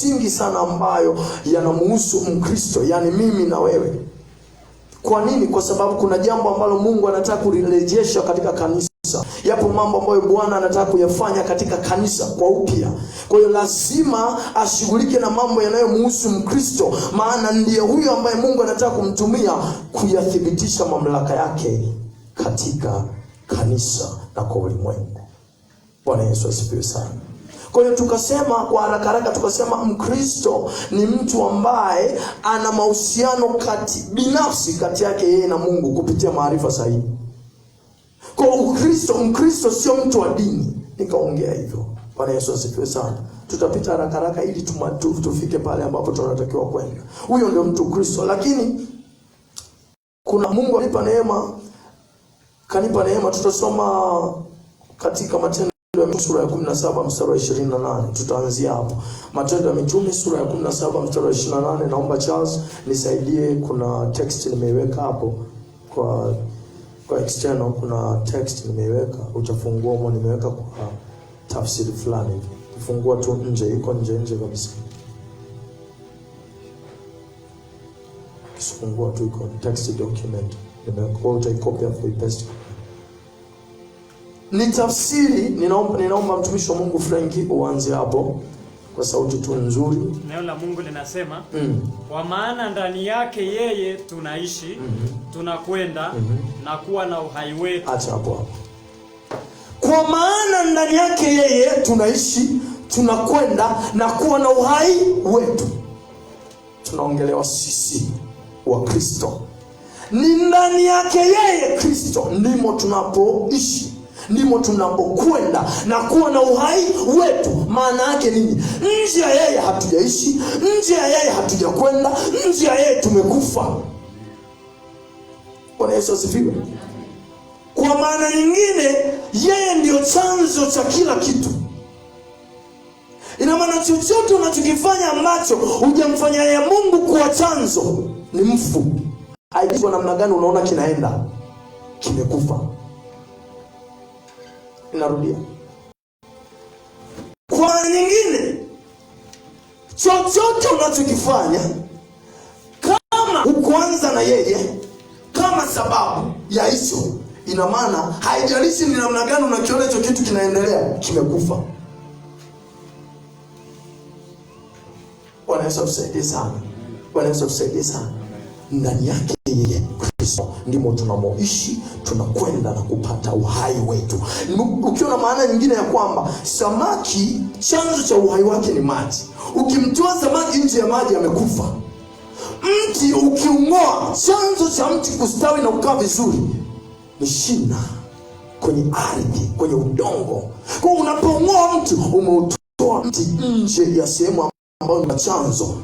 msingi sana ambayo yanamhusu Mkristo, yani mimi na wewe. Kwa nini? Kwa sababu kuna jambo ambalo Mungu anataka kurejesha katika kanisa. Yapo mambo ambayo Bwana anataka kuyafanya katika kanisa kwa upya. Kwa hiyo lazima ashughulike na mambo yanayomhusu Mkristo, maana ndiye huyo ambaye Mungu anataka kumtumia kuyathibitisha mamlaka yake katika kanisa na kwa ulimwengu. Bwana Yesu asifiwe sana. Kwa hiyo tukasema kwa haraka tukasema Mkristo ni mtu ambaye ana mahusiano binafsi kati yake yeye na Mungu kupitia maarifa sahihi. Kwa Mkristo sio mtu wa dini. Nikaongea hivyo. Bwana Yesu asifiwe sana. Tutapita haraka ili tufike pale ambapo tunatakiwa kwenda. Huyo ndio mtu Kristo. Lakini kuna Mungu alipa neema, kanipa neema. Tutasoma katika Matendo sura ya 17 mstari wa 28. Tutaanzia hapo. Matendo ya Mitume sura ya 17 mstari wa 28. Naomba Charles nisaidie, kuna text nimeiweka hapo kwa external, kuna text nimeiweka. Utafungua mwa nimeweka kwa tafsiri fulani. Fungua tu nje, iko nje kabisa. Fungua tu, iko text document. Nimeweka, utaicopy hapo ipaste. Ni tafsiri, ninaomba mtumishi wa Mungu Frankie uanze hapo kwa sauti tu nzuri. Neno la Mungu linasema, kwa maana ndani yake yeye tunaishi, tunakwenda na kuwa na uhai wetu. Acha hapo. Kwa maana ndani yake yeye tunaishi, tunakwenda na kuwa na uhai wetu. Tunaongelewa sisi wa Kristo. Ni ndani yake yeye Kristo ndimo tunapoishi, ndimo tunapokwenda na kuwa na uhai wetu. Maana yake nini? Nje ya yeye hatujaishi, nje ya yeye hatujakwenda, nje ya yeye tumekufa. Bwana Yesu asifiwe. Kwa maana nyingine, yeye ndio chanzo cha kila kitu. Ina maana chochote unachokifanya ambacho hujamfanya yeye Mungu kuwa chanzo ni mfu. Haijua namna gani unaona kinaenda, kimekufa. Inarudia. Kwa maana nyingine, chochote unachokifanya kama hukuanza na yeye kama sababu ya hicho, ina maana haijalishi ni namna gani unakiona hicho kitu kinaendelea, kimekufa. Bwana Yesu atusaidie sana. Bwana Yesu atusaidie sana. Ndani yake yeye Kristo ndimo tunamoishi, tunakwenda na kupata uhai wetu. Ukiona maana nyingine ya kwamba samaki chanzo cha uhai wake ni maji. Ukimtoa samaki nje ya maji amekufa. Mti ukiung'oa, chanzo cha mti kustawi na kukaa vizuri ni shina kwenye ardhi, kwenye udongo. Kwa unapong'oa mti, umeutoa mti nje ya sehemu ambayo ni chanzo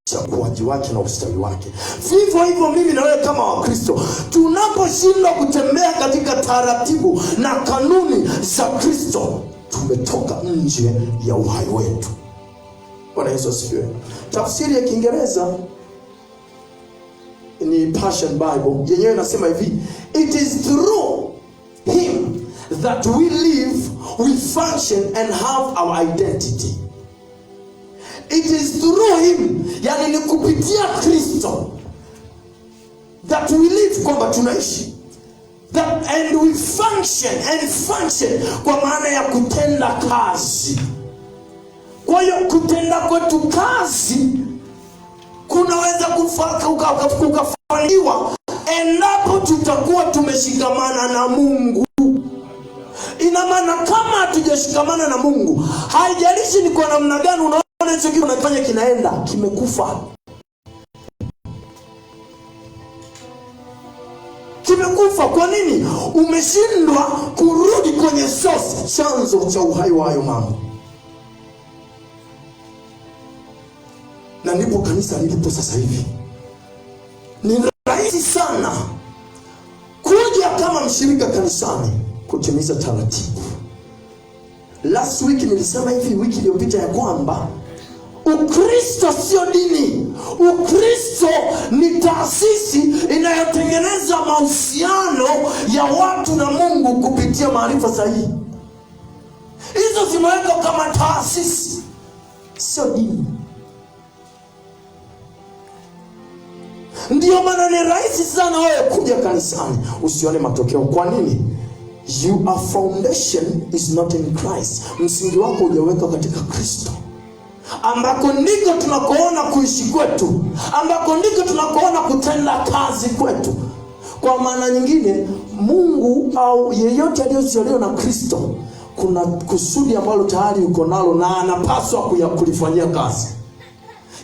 cha ukuaji wake na ustawi wake. Vivyo hivyo mimi na wewe kama Wakristo, tunaposhindwa kutembea katika taratibu na kanuni za Kristo, tumetoka nje ya uhai wetu. Bwana Yesu asifiwe. Tafsiri ya Kiingereza ni Passion Bible, yenyewe inasema hivi: it is through him that we live, we function and have our identity. It is through him, yani ni kupitia Kristo, that we live, kwamba tunaishi, that and we function kwa maana ya kutenda kazi. Kwa hiyo kutenda kwetu kazi kunaweza kufanikiwa endapo tutakuwa tumeshikamana na Mungu. Ina maana kama hatujashikamana na Mungu, haijalishi ni kwa namna gani unaona hicho kitu unafanya kinaenda, kimekufa. Kimekufa. Kwa nini? Umeshindwa kurudi kwenye source, chanzo cha uhai wa hayo mambo. Na ndipo kanisa lilipo sasa hivi. Ni rahisi sana kuja kama mshirika kanisani kutimiza taratibu. Last week nilisema hivi, wiki iliyopita, ya kwamba Ukristo sio dini. Ukristo ni taasisi inayotengeneza mahusiano ya watu na Mungu kupitia maarifa sahihi. Hizo zimewekwa kama taasisi, sio dini. maana ni rahisi sana wewe kuja kanisani usione matokeo. Kwa nini? Your foundation is not in Christ. Msingi wako hujaweka katika Kristo, ambako ndiko tunakoona kuishi kwetu, ambako ndiko tunakoona kutenda kazi kwetu. Kwa maana nyingine, Mungu au yeyote aliyezaliwa na Kristo, kuna kusudi ambalo tayari uko nalo na anapaswa kulifanyia kazi.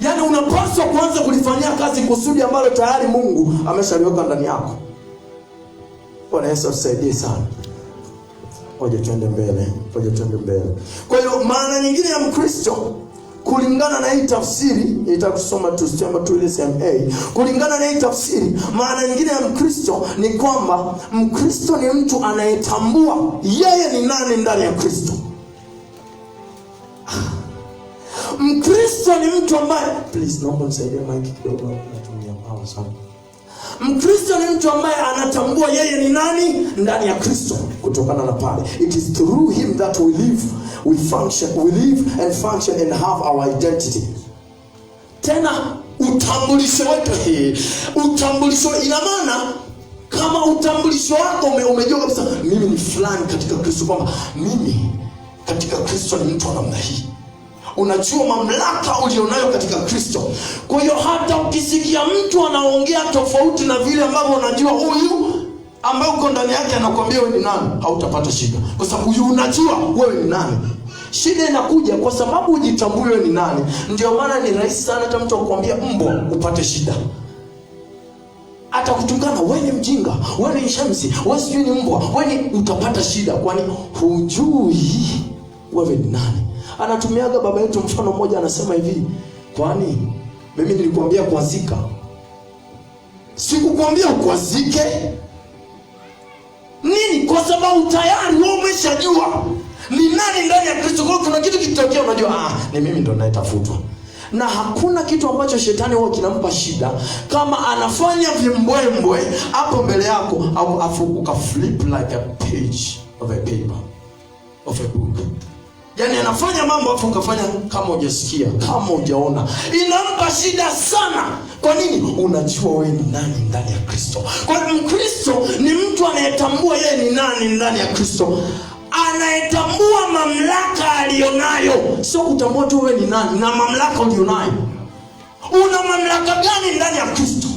Yaani unapaswa kuanza kulifanyia kazi kusudi ambalo tayari Mungu ameshaliweka ndani yako. Bwana Yesu tusaidie sana. Ngoja tuende mbele. Kwa hiyo maana nyingine ya Mkristo, kulingana na hii tafsiri, nitakusoma tu ile sehemu A. Kulingana na hii tafsiri, maana nyingine ya Mkristo ni kwamba Mkristo ni mtu anayetambua yeye ni nani ndani ya Kristo. Mkristo ni mtu ambaye, please naomba nisaidie mic kidogo, natumia power sana. Mkristo ni mtu ambaye anatambua yeye ni nani ndani ya Kristo. Kutokana na pale, it is through him that we live and function and have our identity. Tena utambulisho wetu utambulisho ina maana, kama utambulisho wako umejua kabisa mimi ni fulani katika Kristo, kwamba mimi katika Kristo ni mtu wa namna hii. Unajua mamlaka ulionayo katika Kristo. Kwa hiyo hata ukisikia mtu anaongea tofauti na vile ambavyo unajua huyu ambaye uko ndani yake anakuambia wewe ni nani, hautapata shida, kwa sababu huyu unajua wewe ni nani. Shida inakuja kwa sababu hujitambui wewe ni nani. Ndio maana ni rahisi sana hata mtu akwambia mbwa upate shida. Atakutukana, wewe ni mjinga, wewe ni shamsi, wewe sijui ni mbwa, wewe ni, utapata shida, kwani hujui wewe ni nani. Anatumiaga baba yetu mfano mmoja, anasema hivi, kwani mimi nilikwambia kuazika? Sikukwambia ukwazike. Nini? Kwa sababu tayari wewe umeshajua ni nani ndani ya Kristo. Kwa kuna kitu kitokea, unajua ni mimi ndo ninayetafutwa. Na hakuna kitu ambacho shetani huwa kinampa shida kama anafanya vimbwembwe hapo mbele yako, au afu ukaflip like a page of a paper of a book. Yaani anafanya mambo afu ukafanya kama hujasikia, kama hujaona. Inampa shida sana. Kwa nini? Unajua wewe ni nani ndani ya Kristo. Kwa hiyo Mkristo ni mtu anayetambua yeye ni nani ndani ya Kristo. Anayetambua mamlaka alionayo. Sio kutambua tu wewe ni nani na mamlaka ulionayo. Una mamlaka gani ndani ya Kristo?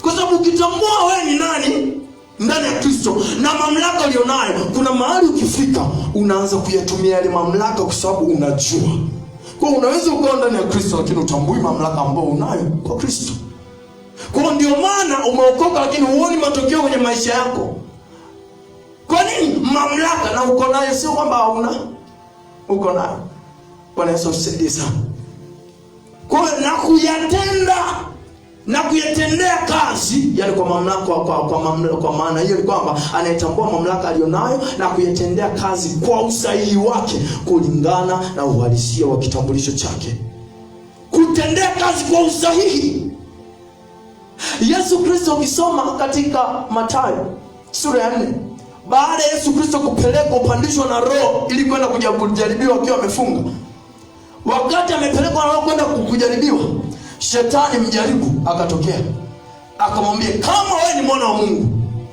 Kwa sababu ukitambua wewe ni nani ndani ya Kristo na mamlaka ulionayo, kuna mahali ukifika unaanza kuyatumia yale mamlaka kwa sababu unajua. Kwa unaweza ukawa ndani ya Kristo lakini utambui mamlaka ambayo unayo kwa Kristo. Kwa ndio maana umeokoka lakini huoni matokeo kwenye maisha yako. Kwa nini? Mamlaka na uko nayo, sio kwamba hauna. Uko nayo. Bwana Yesu asifiwe sana. Kwa na kuyatendea kazi, yani kwa mamlaka, kwa maana hiyo ni kwamba anayetambua mamlaka alionayo na kuyatendea kazi kwa usahihi wake kulingana na uhalisia wa kitambulisho chake. Kutendea kazi kwa usahihi. Yesu Kristo, ukisoma katika Mathayo sura ya 4, baada ya Yesu Kristo kupelekwa upandishwa na Roho ili kwenda kujaribiwa akiwa amefunga. Wakati amepelekwa na Roho kwenda kujaribiwa, Shetani mjaribu akatokea. Akamwambia, kama wewe ni mwana wa Mungu,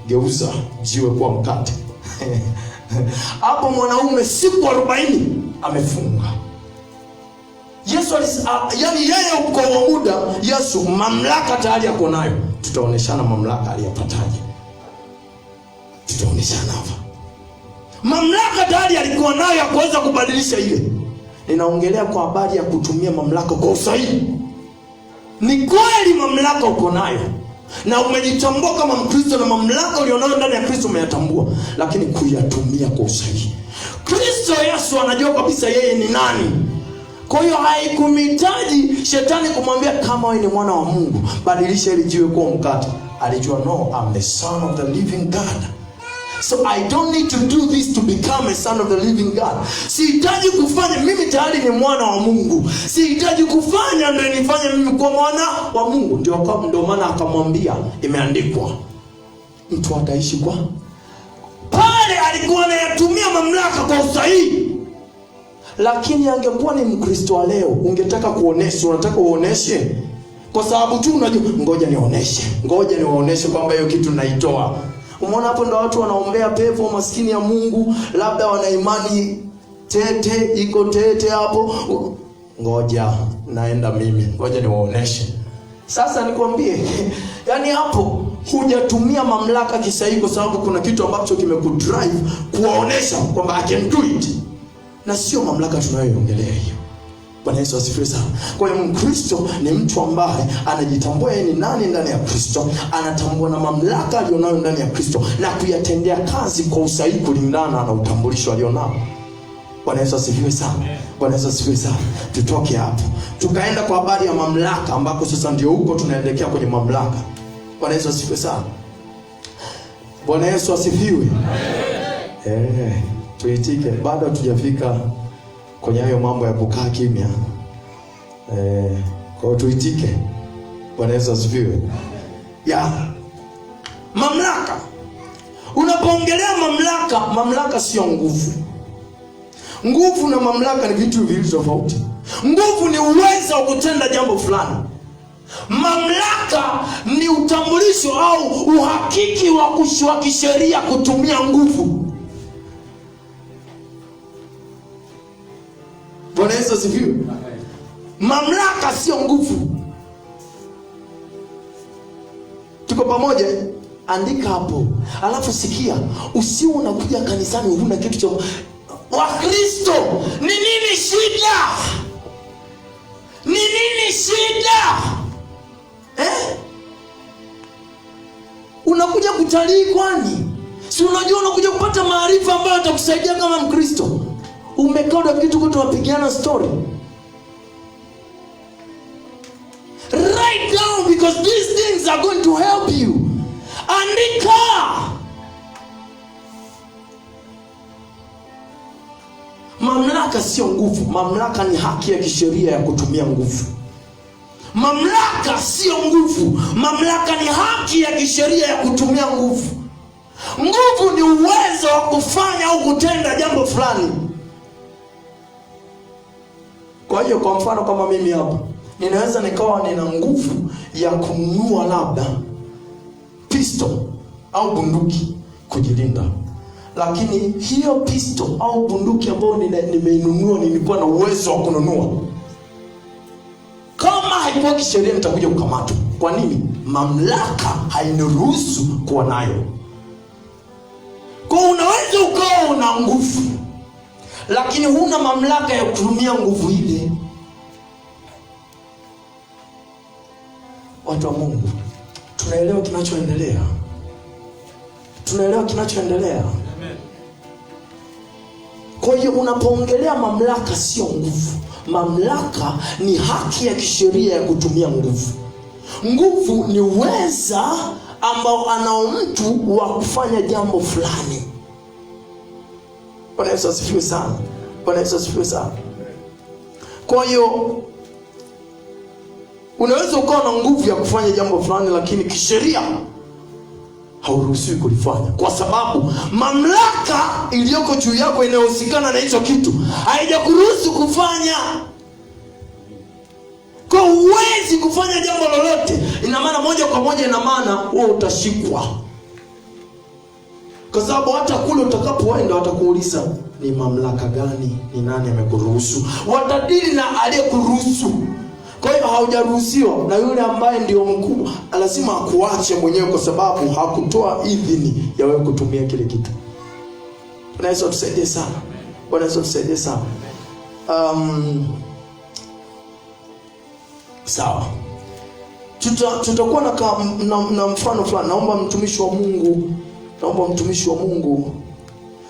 geuza jiwe kuwa mkate. Hapo mwanaume siku 40 amefunga. Yesu yani yeye uko wa muda, Yesu mamlaka tayari yako nayo. Tutaoneshana mamlaka aliyopataje. Tutaoneshana hapa. Mamlaka tayari alikuwa nayo ya kuweza kubadilisha ile. Ninaongelea kwa habari ya kutumia mamlaka kwa usahihi. Ni kweli mamlaka uko nayo na umejitambua kama Mkristo, na mamlaka ulionayo ndani ya Kristo umeyatambua, lakini kuyatumia kwa usahihi. Kristo Yesu anajua kabisa yeye ni nani. Kwa hiyo haikumhitaji Shetani kumwambia, kama wewe ni mwana wa Mungu, badilisha ile jiwe kuwa mkate. Alijua, no, I'm the son of the living God. So I don't need to do this to become a son of the living God. Sihitaji kufanya, mimi tayari ni mwana wa Mungu. Sihitaji kufanya ndio nifanye mimi kuwa mwana wa Mungu. Ndio maana akamwambia, imeandikwa, mtu ataishi kwa. Pale alikuwa anayatumia mamlaka kwa usahihi. Lakini angekuwa ni Mkristo wa leo, ungetaka kuonesha, unataka uoneshe Kwa sababu tu unajua ngoja niwaoneshe kwamba hiyo kitu naitoa. Umeona hapo ndo watu wanaombea pepo maskini ya Mungu, labda wana imani iko tete hapo. Ngoja naenda mimi, ngoja niwaoneshe. Sasa nikwambie, yani hapo hujatumia mamlaka kisahihi, kwa sababu kuna kitu ambacho kimekudrive kuwaonesha kwamba I can do it. Na sio mamlaka tunayoiongelea hiyo. Bwana Yesu asifiwe sana. Kwa hiyo Mkristo ni mtu ambaye anajitambua yeye ni nani ndani ya Kristo, anatambua na mamlaka aliyonayo ndani ya Kristo na kuyatendea kazi kwa usahihi kulingana na utambulisho alionao. Bwana Yesu asifiwe sana. Bwana Yesu asifiwe sana. Tutoke hapo, tukaenda kwa habari ya mamlaka, ambako sasa ndio huko tunaelekea kwenye mamlaka. Bwana Yesu asifiwe sana. Bwana Yesu asifiwe. Tuitike, bado hatujafika kwenye hayo mambo ya kukaa kimya. Kwa tuitike. Bwana Yesu asifiwe. Mamlaka. Unapoongelea mamlaka sio nguvu. Nguvu na mamlaka ni vitu viwili tofauti. Nguvu ni uwezo wa kutenda jambo fulani. Mamlaka ni utambulisho au uhakiki wa kisheria kutumia nguvu. Bwana Yesu asifiwe. Mamlaka sio nguvu. Tuko pamoja? Andika hapo. Alafu sikia, usiwe unakuja kanisani huna kitu cha Wakristo. Ni nini shida? Ni nini shida? Unakuja kutalii kwani? Si unajua unakuja kupata maarifa ambayo yatakusaidia kama Mkristo. Umekaa kitu kwa tunapigiana story. Write down, because these things are going to help you. Andika. Mamlaka sio nguvu. Mamlaka ni haki ya kisheria ya kutumia nguvu. Mamlaka sio nguvu. Mamlaka ni haki ya kisheria ya kutumia nguvu. Nguvu ni uwezo wa kufanya au kutenda jambo fulani. Kwa hiyo kwa mfano kama mimi hapa, ninaweza nikawa nina nguvu ya kununua labda pistol au bunduki kujilinda. Lakini hiyo pistol au bunduki ambayo nimeinunua, nilikuwa na uwezo wa kununua, kama haikuwa kisheria nitakuja kukamatwa. Kwa nini? Mamlaka hainiruhusu kuwa nayo. Kwa unaweza ukawa una nguvu, lakini huna mamlaka ya kutumia nguvu ile. Watu wa Mungu, tunaelewa kinachoendelea? Tunaelewa kinachoendelea? Amen. Kwa hiyo unapoongelea mamlaka sio nguvu. Mamlaka ni haki ya kisheria ya kutumia nguvu. Nguvu ni uweza ambao anao mtu wa kufanya jambo fulani. Bwana Yesu asifiwe sana. Bwana Yesu asifiwe sana. Kwa hiyo unaweza ukawa na nguvu ya kufanya jambo fulani, lakini kisheria hauruhusiwi kulifanya, kwa sababu mamlaka iliyoko juu yako inayohusikana na hicho kitu haijakuruhusu kufanya. Kwa uwezi kufanya jambo lolote, ina maana moja kwa moja, ina maana wewe utashikwa. Kwa sababu hata kule utakapoenda watakuuliza ni mamlaka gani, ni nani amekuruhusu. Watadili na aliyekuruhusu. Kwa hiyo haujaruhusiwa, na yule ambaye ndio mkubwa lazima akuache mwenyewe, kwa sababu hakutoa idhini ya wewe kutumia kile kitu. Bwana Yesu tusaidie sana. Bwana Yesu tusaidie sana. Sawa. Tutakuwa na mfano fulani. Naomba mtumishi wa Mungu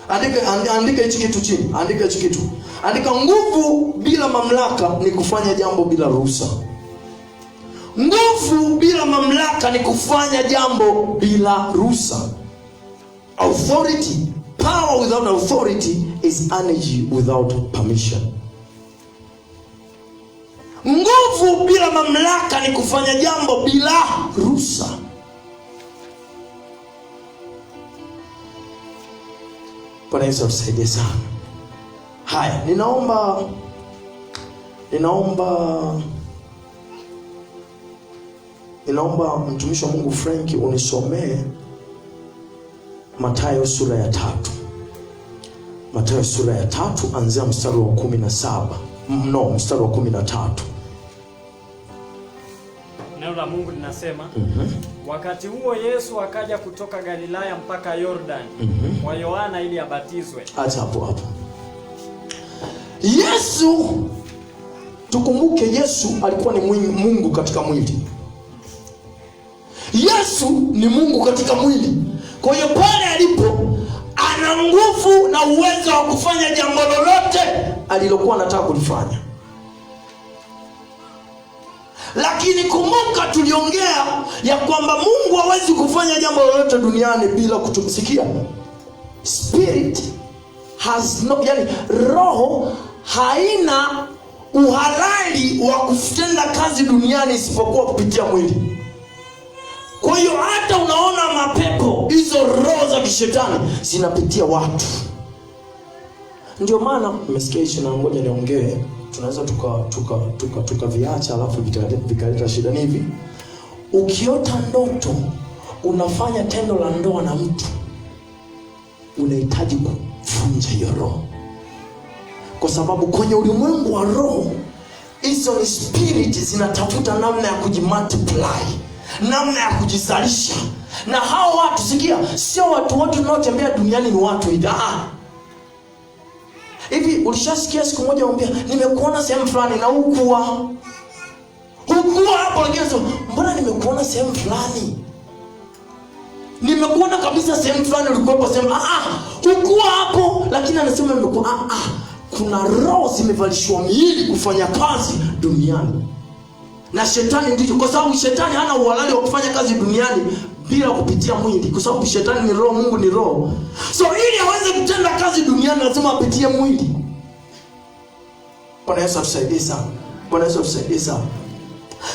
andika hichi kitu chini. Andika hichi kitu. Andika, nguvu bila mamlaka ni kufanya jambo bila ruhusa. Nguvu bila mamlaka ni kufanya jambo bila ruhusa. Authority, power without authority is energy without permission. Nguvu bila mamlaka ni kufanya jambo bila ruhusa. Bwana Yesu tusaidie sana. Haya, ninaomba Inaomba mtumishi wa Mungu Frank unisomee Mathayo sura ya 3. Mathayo sura ya 3 anzia mstari wa 17. Mstari wa 13. Neno la Mungu linasema, wakati huo Yesu akaja kutoka Galilaya mpaka Yordani kwa Yohana ili abatizwe. Acha hapo. Yesu, tukumbuke Yesu alikuwa ni Mungu katika mwili. Yesu ni Mungu katika mwili. Kwa hiyo pale alipo ana nguvu na uwezo wa kufanya jambo lolote alilokuwa anataka kulifanya. Lakini kumbuka tuliongea ya kwamba Mungu hawezi kufanya jambo lolote duniani bila kutumsikia. Spirit has no, yani roho haina uhalali wa kutenda kazi duniani isipokuwa kupitia mwili. Kwa hiyo hata unaona mapepo, hizo roho za kishetani zinapitia watu. Ndio maana umesikia hicho, na ngoja niongee, tunaweza tukaviacha alafu vikaleta shida. Ni hivi, ukiota ndoto unafanya tendo la ndoa na mtu, unahitaji kuvunja hiyo roho, kwa sababu kwenye ulimwengu wa roho hizo ni spirit zinatafuta namna ya kujimultiply, namna ya kujizalisha. Na hao watu, sikia, sio watu wote wanaotembea duniani ni watu hivi. Hivi ulishasikia siku moja mwambia nimekuona sehemu fulani na hukua hapo, lakini mbona nimekuona sehemu fulani? Nimekuona kabisa sehemu fulani ulikuwa sehemu hukua hapo, lakini anasema nimekuwa kuna roho zimevalishwa miili kufanya kazi duniani. Na shetani ndicho, kwa sababu shetani hana uhalali wa kufanya kazi duniani bila kupitia mwili, kwa sababu shetani ni roho, Mungu ni roho. So ili aweze kutenda kazi duniani lazima apitie mwili. Bwana Yesu atusaidie sana. Bwana Yesu atusaidie sana.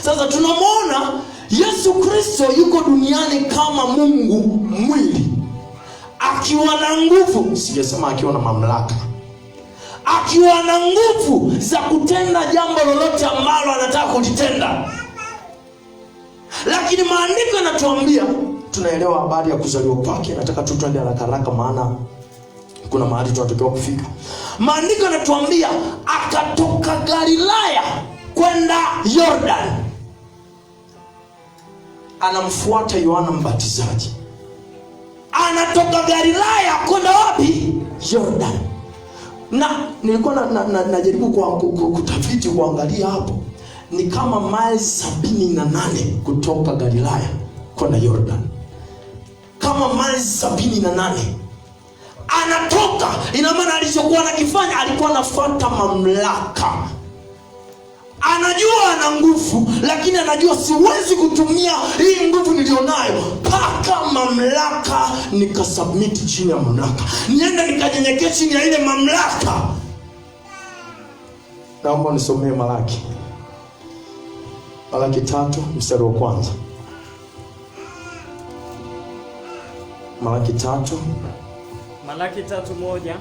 Sasa tunamwona Yesu Kristo yuko duniani kama Mungu mwili, akiwa na nguvu, sijasema akiwa na mamlaka, akiwa na nguvu za kutenda jambo lolote ambalo anataka kulitenda. Lakini maandiko yanatuambia, tunaelewa habari ya kuzaliwa kwake. Nataka tuende haraka maana kuna mahali tunatakiwa kufika. Maandiko yanatuambia akatoka Galilaya kwenda Yordani, anamfuata Yohana Mbatizaji. Anatoka Galilaya kwenda wapi? Yordani. Na nilikuwa najaribu kutafiti kuangalia hapo, ni kama miles 78 kutoka Galilaya kwenda Yordani, kama miles 78. Anatoka, ina maana alichokuwa anakifanya, alikuwa anafuata mamlaka. Anajua ana nguvu, lakini anajua siwezi kutumia hii nguvu nilionayo mpaka mamlaka nikasubmit chini ya mamlaka, niende nikanyenyekea chini ya ile mamlaka. Naomba nisomee Malaki 3 mstari wa 1. Malaki 3:1.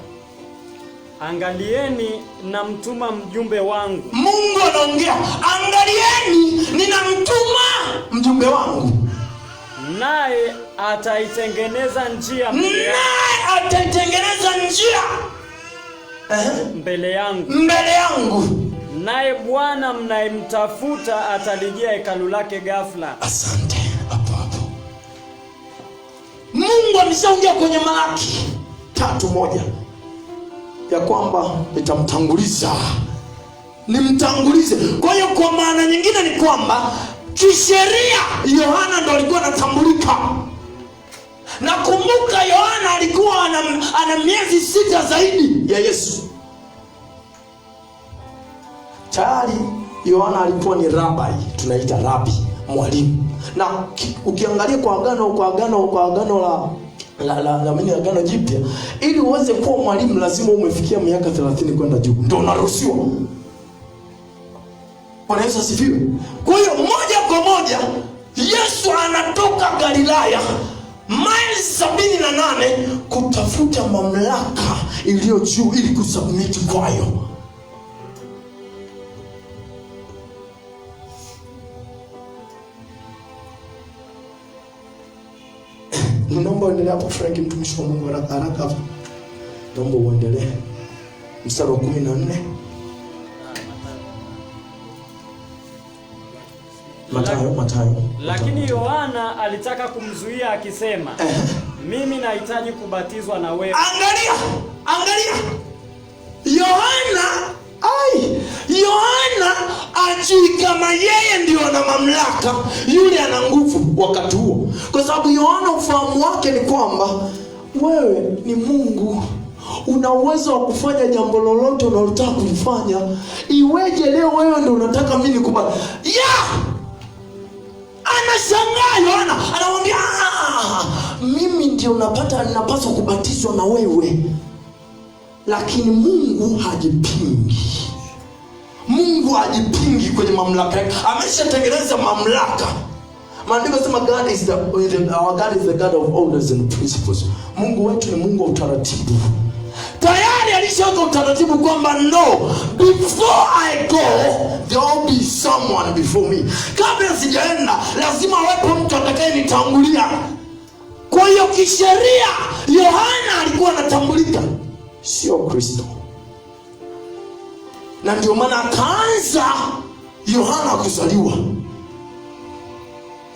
Angalieni namtuma mjumbe wangu. Mungu anaongea, angalieni ninamtuma mjumbe wangu, naye ataitengeneza njia mbele yangu. Naye Bwana mnayemtafuta atalijia hekalu lake ghafla. Asante. Hapo Mungu ameshaongea kwenye Malaki 3:1 ya kwamba nimtangulize. Kwa hiyo kwa maana nyingine ni kwamba kisheria Yohana ndo alikuwa anatambulika. Na kumbuka Yohana alikuwa ana miezi 6 zaidi ya Yesu. Tayari Yohana alikuwa ni rabai, tunaita rabi, mwalimu. Na ukiangalia kwa agano agano jipya, ili uweze kuwa mwalimu lazima umefikia miaka 30 kwenda juu, ndio unaruhusiwa. Bwana Yesu asifiwe. Kwa hiyo moja kwa moja Yesu anatoka Galilaya miles 78 kutafuta mamlaka iliyo juu ili kusubmit kwayo. Ninaomba uendelee hapo Frank, mtumishi wa Mungu, haraka hapo. Naomba uendelee. Mstari wa 14. Mathayo. Lakini Yohana alitaka kumzuia akisema, mimi nahitaji kubatizwa na wewe. Angalia. Yohana ajui kama yeye ndio ana mamlaka, yule ana nguvu wakati huo. Kwa sababu Yohana ufahamu wake ni kwamba wewe ni Mungu, una uwezo wa kufanya jambo lolote unalotaka kulifanya. Iweje leo wewe ndio unataka mimi nikubali? Anashangaa Yohana, anamwambia mimi ndio ninapaswa kubatizwa na wewe. Lakini Mungu hajipingi. Mungu hajipingi kwenye mamlaka yake. Ameshatengeneza mamlaka. Maandiko yanasema God is the God of orders and principles. Mungu wetu ni Mungu wa utaratibu. Tayari alishaweka utaratibu kwamba before I go there will be someone before me. Kabla sijaenda lazima wepo mtu atakayenitangulia. Kwa hiyo kisheria Yohana alikuwa anatambulika, sio Kristo. Na ndio maana akaanza Yohana kuzaliwa,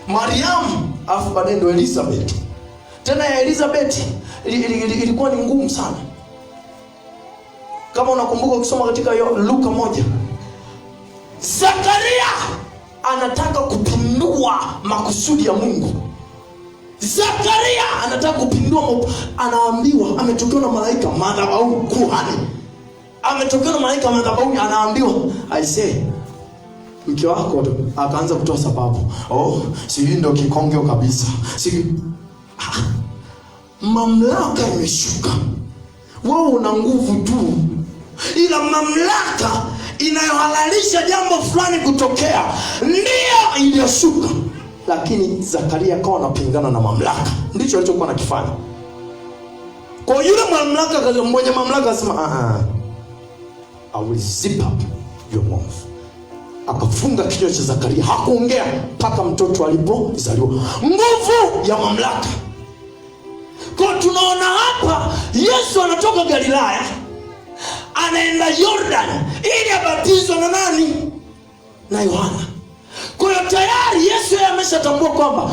Mariamu, afu baadaye ndo Elizabeth. Tena ya Elizabeth ilikuwa ni ngumu sana. Kama unakumbuka ukisoma katika Luka 1, Zakaria anataka kupindua makusudi ya Mungu. Zakaria anataka kupindua, anaambiwa ametokewa na malaika madhabahu, kuhani ametokewa na malaika madhabahu, anaambiwa aisee, mke wako, akaanza kutoa sababu. Sijui ndio kikongeo kabisa. Mamlaka imeshuka. Wewe una nguvu tu, ila mamlaka inayohalalisha jambo fulani kutokea ndio iliyoshuka. Lakini Zakaria akawa anapingana na mamlaka. Ndicho alichokuwa anakifanya. Kwa yule mwenye mamlaka akasema I will zip up your mouth. Akafunga kinywa cha Zakaria, hakuongea mpaka mtoto alipozaliwa. Nguvu ya mamlaka. Kwa tunaona hapa Yesu anatoka Galilaya, anaenda Jordan ili abatizwe na nani? Na Yohana. Kwa hiyo tayari Yesu ameshatambua kwamba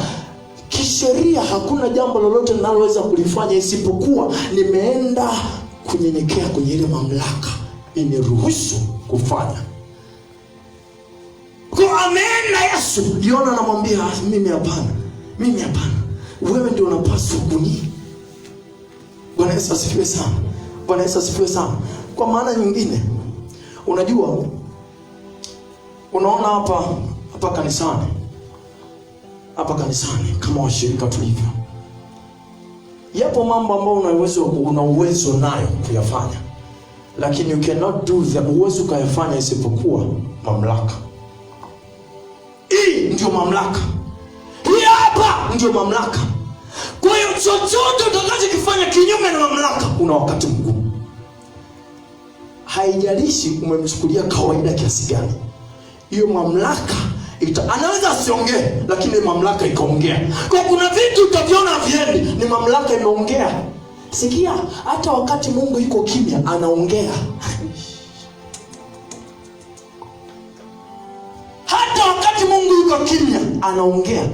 kisheria hakuna jambo lolote ninaloweza kulifanya isipokuwa nimeenda kunyenyekea kwenye ile mamlaka iniruhusu kufanya. Kwa ameenda Yesu. Yohana anamwambia mimi hapana. Wewe ndio unapaswa kuni. Bwana Yesu asifiwe sana. Kwa maana nyingine, unajua, unaona hapa kanisani kama washirika tulivyo, yapo mambo ambayo una uwezo nayo kuyafanya, lakini you cannot do them, uwezo kuyafanya isipokuwa mamlaka. Hii ndio mamlaka. Hii hapa ndio mamlaka. Kwa hiyo chochote utakachokifanya kinyume na mamlaka una wakati mgumu. Haijalishi umemchukulia kawaida kiasi gani, hiyo mamlaka anaweza asiongee, lakini mamlaka ikaongea. Kwa kuna vitu utaviona viendi, ni mamlaka imeongea. Sikia, hata wakati Mungu yuko kimya anaongea. Hata wakati Mungu yuko kimya anaongea.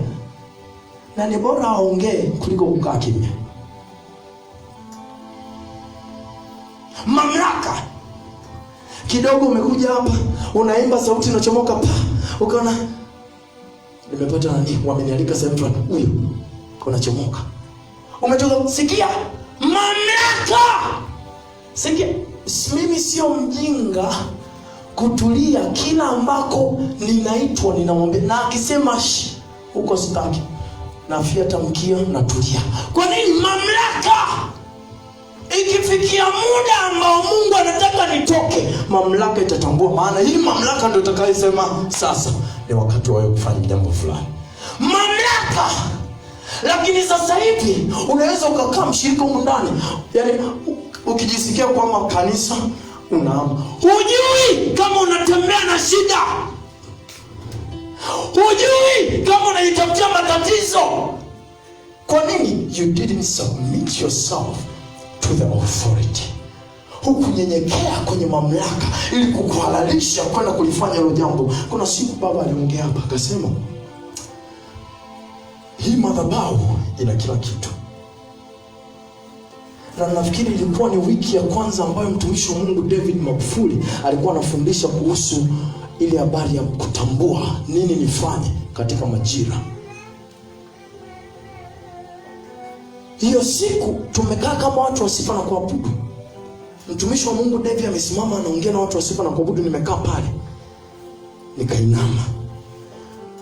Na ni bora aongee kuliko kukaa kimya. Mamlaka. Kidogo umekuja hapa, unaimba, sauti inachomoka pa, ukaona nimepata nani, wamenialika sehemu fulani, huyo unachomoka. Umetoka, sikia, mamlaka. Sikia, mimi sio mjinga kutulia kila ambako ninaitwa, ninamwambia, na akisema huko sitaki, nafiata mkia, natulia. Kwa nini? Mamlaka. Ikifikia muda ambao Mungu anataka nitoke, mamlaka itatambua, maana hii mamlaka ndio itakayesema sasa ni wakati wa kufanya jambo fulani. Mamlaka. Lakini sasa hivi unaweza ukakaa mshirika huko ndani, yani ukijisikia kwamba kanisa unaama, hujui kama unatembea na shida, hujui kama unajitafutia matatizo. Kwa nini? You didn't submit yourself to the authority. Hukunyenyekea kwenye mamlaka ili kukuhalalisha kwenda kulifanya hilo jambo. Kuna siku baba aliongea hapa akasema, hii madhabahu ina kila kitu. Na nafikiri ilikuwa ni wiki ya kwanza ambayo mtumishi wa Mungu David Magufuli alikuwa anafundisha kuhusu ile habari ya kutambua nini nifanye katika majira. Hiyo siku tumekaa kama watu wa sifa na kuabudu. Mtumishi wa Mungu David amesimama anaongea na watu wa sifa na kuabudu, nimekaa pale. Nikainama.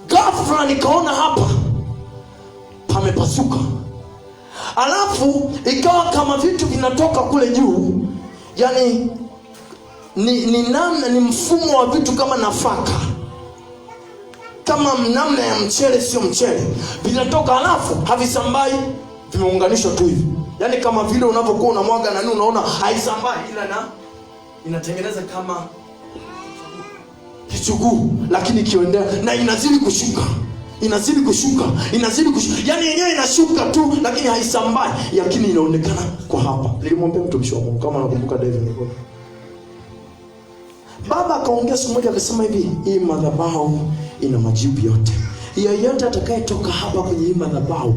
Ghafla nikaona hapa pamepasuka. Alafu ikawa kama vitu vinatoka kule juu. Yaani ni mfumo wa vitu kama nafaka. Kama namna ya mchele sio mchele. Vinatoka alafu havisambai, vimeunganishwa tu hivi. Yaani kama vile unapokuwa unamwaga na nini unaona haisambai ila inatengeneza kama kichuguu, lakini kiendea na inazidi kushuka. Yaani yenyewe inashuka tu lakini haisambai, lakini inaonekana kwa hapa. Nilimwambia mtumishi wa Mungu kama nakumbuka David Nicola. Baba akaongea siku moja akasema hivi, hii madhabahu ina majibu yote. Yeyote atakayetoka hapa kwenye hii madhabahu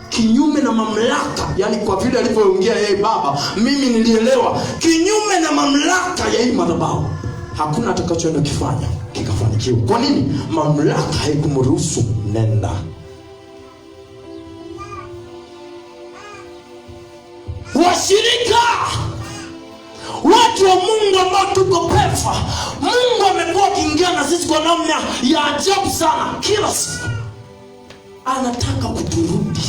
kinyume na mamlaka, yani kwa vile alivyoongea yeye baba, mimi nilielewa, kinyume na mamlaka ya hii madhabahu, hakuna atakachoenda kifanya kikafanikiwa. Kwa nini? Mamlaka haikumruhusu nenda. Washirika, watu wa Mungu ambao tuko pefa, Mungu amekuwa akiingia na sisi kwa namna ya ajabu sana. Kila siku anataka kuturudi,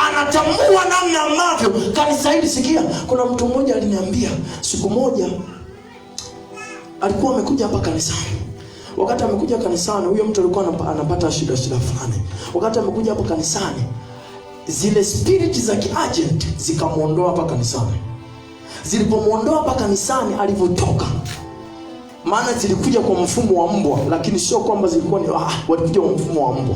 anatambua namna ambavyo kanisa hili. Sikia, kuna mtu mmoja aliniambia siku moja, alikuwa amekuja hapa kanisani. Wakati amekuja kanisani, huyo mtu alikuwa anapata shida fulani. Wakati amekuja hapa kanisani, zile spirit za kiagent zikamuondoa hapa kanisani. Zilipomuondoa hapa kanisani, alivyotoka, maana zilikuja kwa mfumo wa mbwa, lakini sio kwamba zilikuwa ni walikuja kwa mfumo wa mbwa.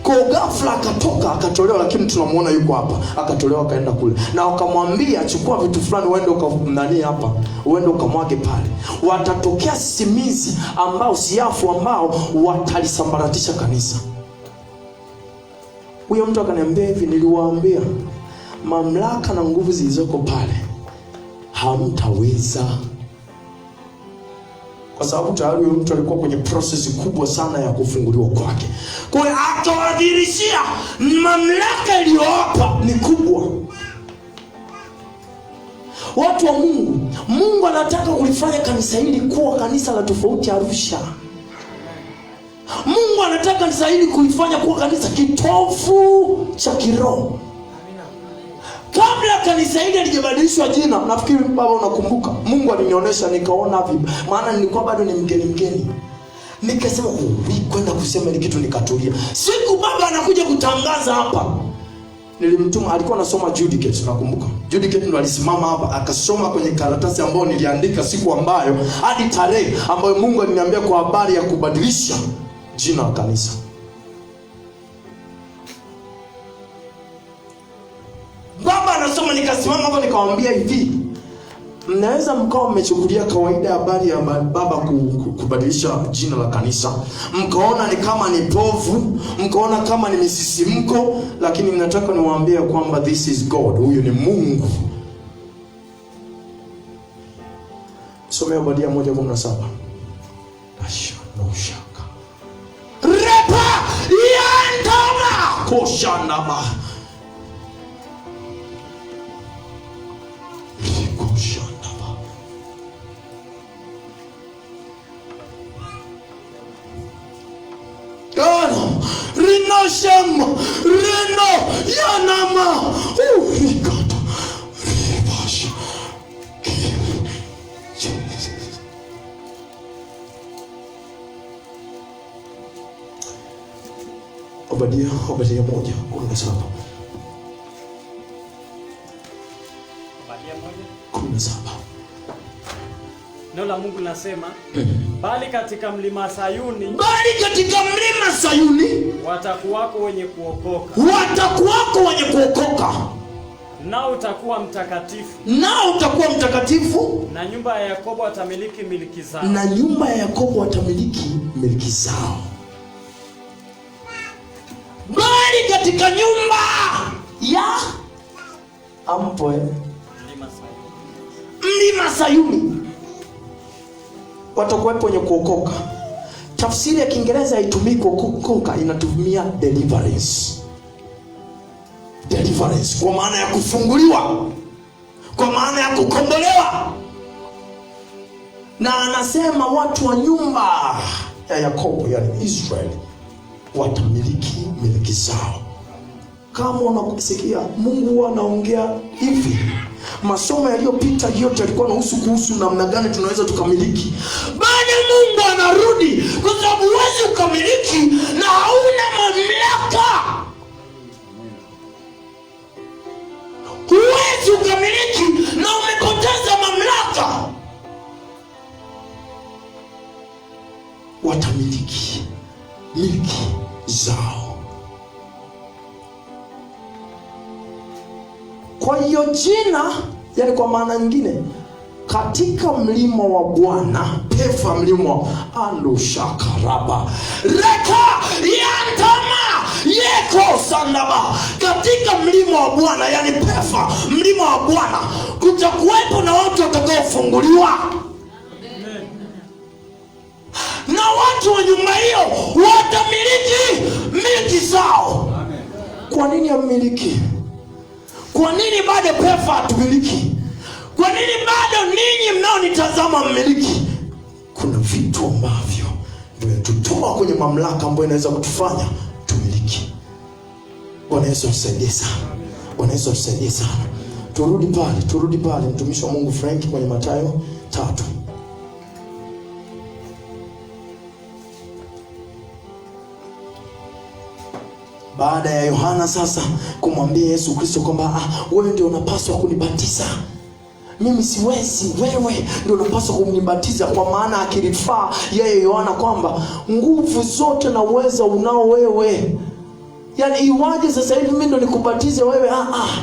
Kwa ghafla akatoka, akatolewa, lakini tunamuona yuko hapa. Akatolewa akaenda kule. Na wakamwambia chukua vitu fulani uende ukamnani hapa, uende ukamwage pale. Watatokea simizi ambao siafu ambao watalisambaratisha kanisa. Huyo mtu akaniambia hivi, niliwaambia mamlaka na nguvu zilizoko pale hamtaweza. Kwa sababu tayari huyo mtu alikuwa kwenye process kubwa sana ya kufunguliwa kwake. Kwa hiyo atawadhirishia mamlaka iliyoapa ni kubwa. Watu wa Mungu, Mungu anataka kulifanya kanisa hili kuwa kanisa la tofauti Arusha. Mungu anataka kanisa hili kuifanya kuwa kanisa kitovu cha kiroho. Kabla kanisa hili halijabadilishwa jina, nafikiri baba unakumbuka, Mungu alinionyesha nikaona vipi. Maana nilikuwa bado ni mgeni. Nikasema kwenda kusema ile kitu, nikatulia. Siku baba anakuja kutangaza hapa, nilimtuma, alikuwa anasoma Judicate, nakumbuka. Judicate ndo alisimama hapa akasoma kwenye karatasi ambayo niliandika siku ambayo hadi tarehe ambayo Mungu aliniambia kwa habari ya kubadilisha jina la kanisa. Baba anasoma, nikasimama hapo nikamwambia hivi, mnaweza mkao mmechukulia kawaida habari ya baba kubadilisha jina la kanisa, mkaona ni kama ni povu, mkaona kama ni misisimko, lakini nataka niwaambie kwamba this is God. Huyu ni Mungu. Somea Obadia 1:17. Asha no shaka. Repa yandama koshanaba. Shem Reno Yanama Rikata Ribasha Jesus. Obadia 1:17. Obadia 1:17. Neno la Mungu linasema, bali katika mlima Sayuni Sayuni watakuwako wenye kuokoka. Watakuwako wenye kuokoka. Nao utakuwa mtakatifu. Nao utakuwa mtakatifu. Na nyumba ya Yakobo watamiliki miliki zao. Na nyumba ya Yakobo watamiliki miliki zao. Bali katika nyumba ya Mlima Sayuni watakuwepo wenye kuokoka. Tafsiri ya Kiingereza haitumii kuokoka, inatumia deliverance. Deliverance kwa maana ya kufunguliwa, kwa maana ya kukombolewa. Na anasema watu wa nyumba ya Yakobo, yani Israeli, watamiliki miliki zao. Kama unakusikia Mungu anaongea hivi, masomo yaliyopita yote yalikuwa kuhusu namna gani tunaweza tukamiliki. Bali Mungu anarudi, kwa sababu huwezi ukamiliki na hauna mamlaka. Huwezi ukamiliki na umepoteza mamlaka. Watamiliki miliki zao. Kwa hiyo jina, yani kwa maana nyingine, katika mlima wa Bwana, pefa mlima Andushakaraba Reka Yantama Yeko Sandaba, katika mlima wa Bwana, yani pefa mlima wa Bwana, kutakuwepo na watu watakaofunguliwa. Na watu wa nyumba hiyo watamiliki miliki zao. Kwa nini amiliki? Kwa nini bado pefa hatumiliki? Kwa nini bado ninyi mnaonitazama mmiliki? Kuna vitu ambavyo vimetutoa kwenye mamlaka ambayo inaweza kutufanya tumiliki. Bwana Yesu atusaidie sana. Bwana Yesu atusaidie sana. Turudi pale mtumishi wa Mungu Frank kwenye Mathayo 3. Baada ya Yohana sasa kumwambia Yesu Kristo kwamba wewe ndio unapaswa kunibatiza, mimi siwezi, wewe ndio unapaswa kunibatiza, kwa maana akilifaa yeye Yohana kwamba nguvu zote na uwezo unao wewe. Yani iwaje sasa hivi mimi ndio nikubatize wewe?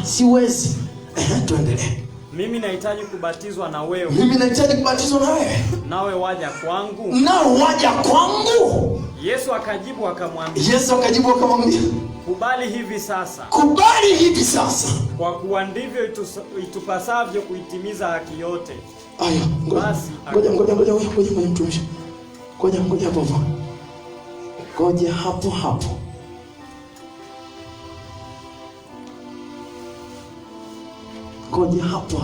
Siwezi. Tuendelee. Mimi nahitaji kubatizwa na wewe. Mimi nahitaji kubatizwa na wewe. Nawe waja kwangu. Nao waja kwangu. Yesu akajibu akamwambia. Kubali hivi sasa. Kubali hivi sasa. Kwa kuwa ndivyo itupasavyo kuitimiza haki yote. Aya, ngoja mtumishi. Ngoja hapo. Ngoja hapo. Ngoja hapo.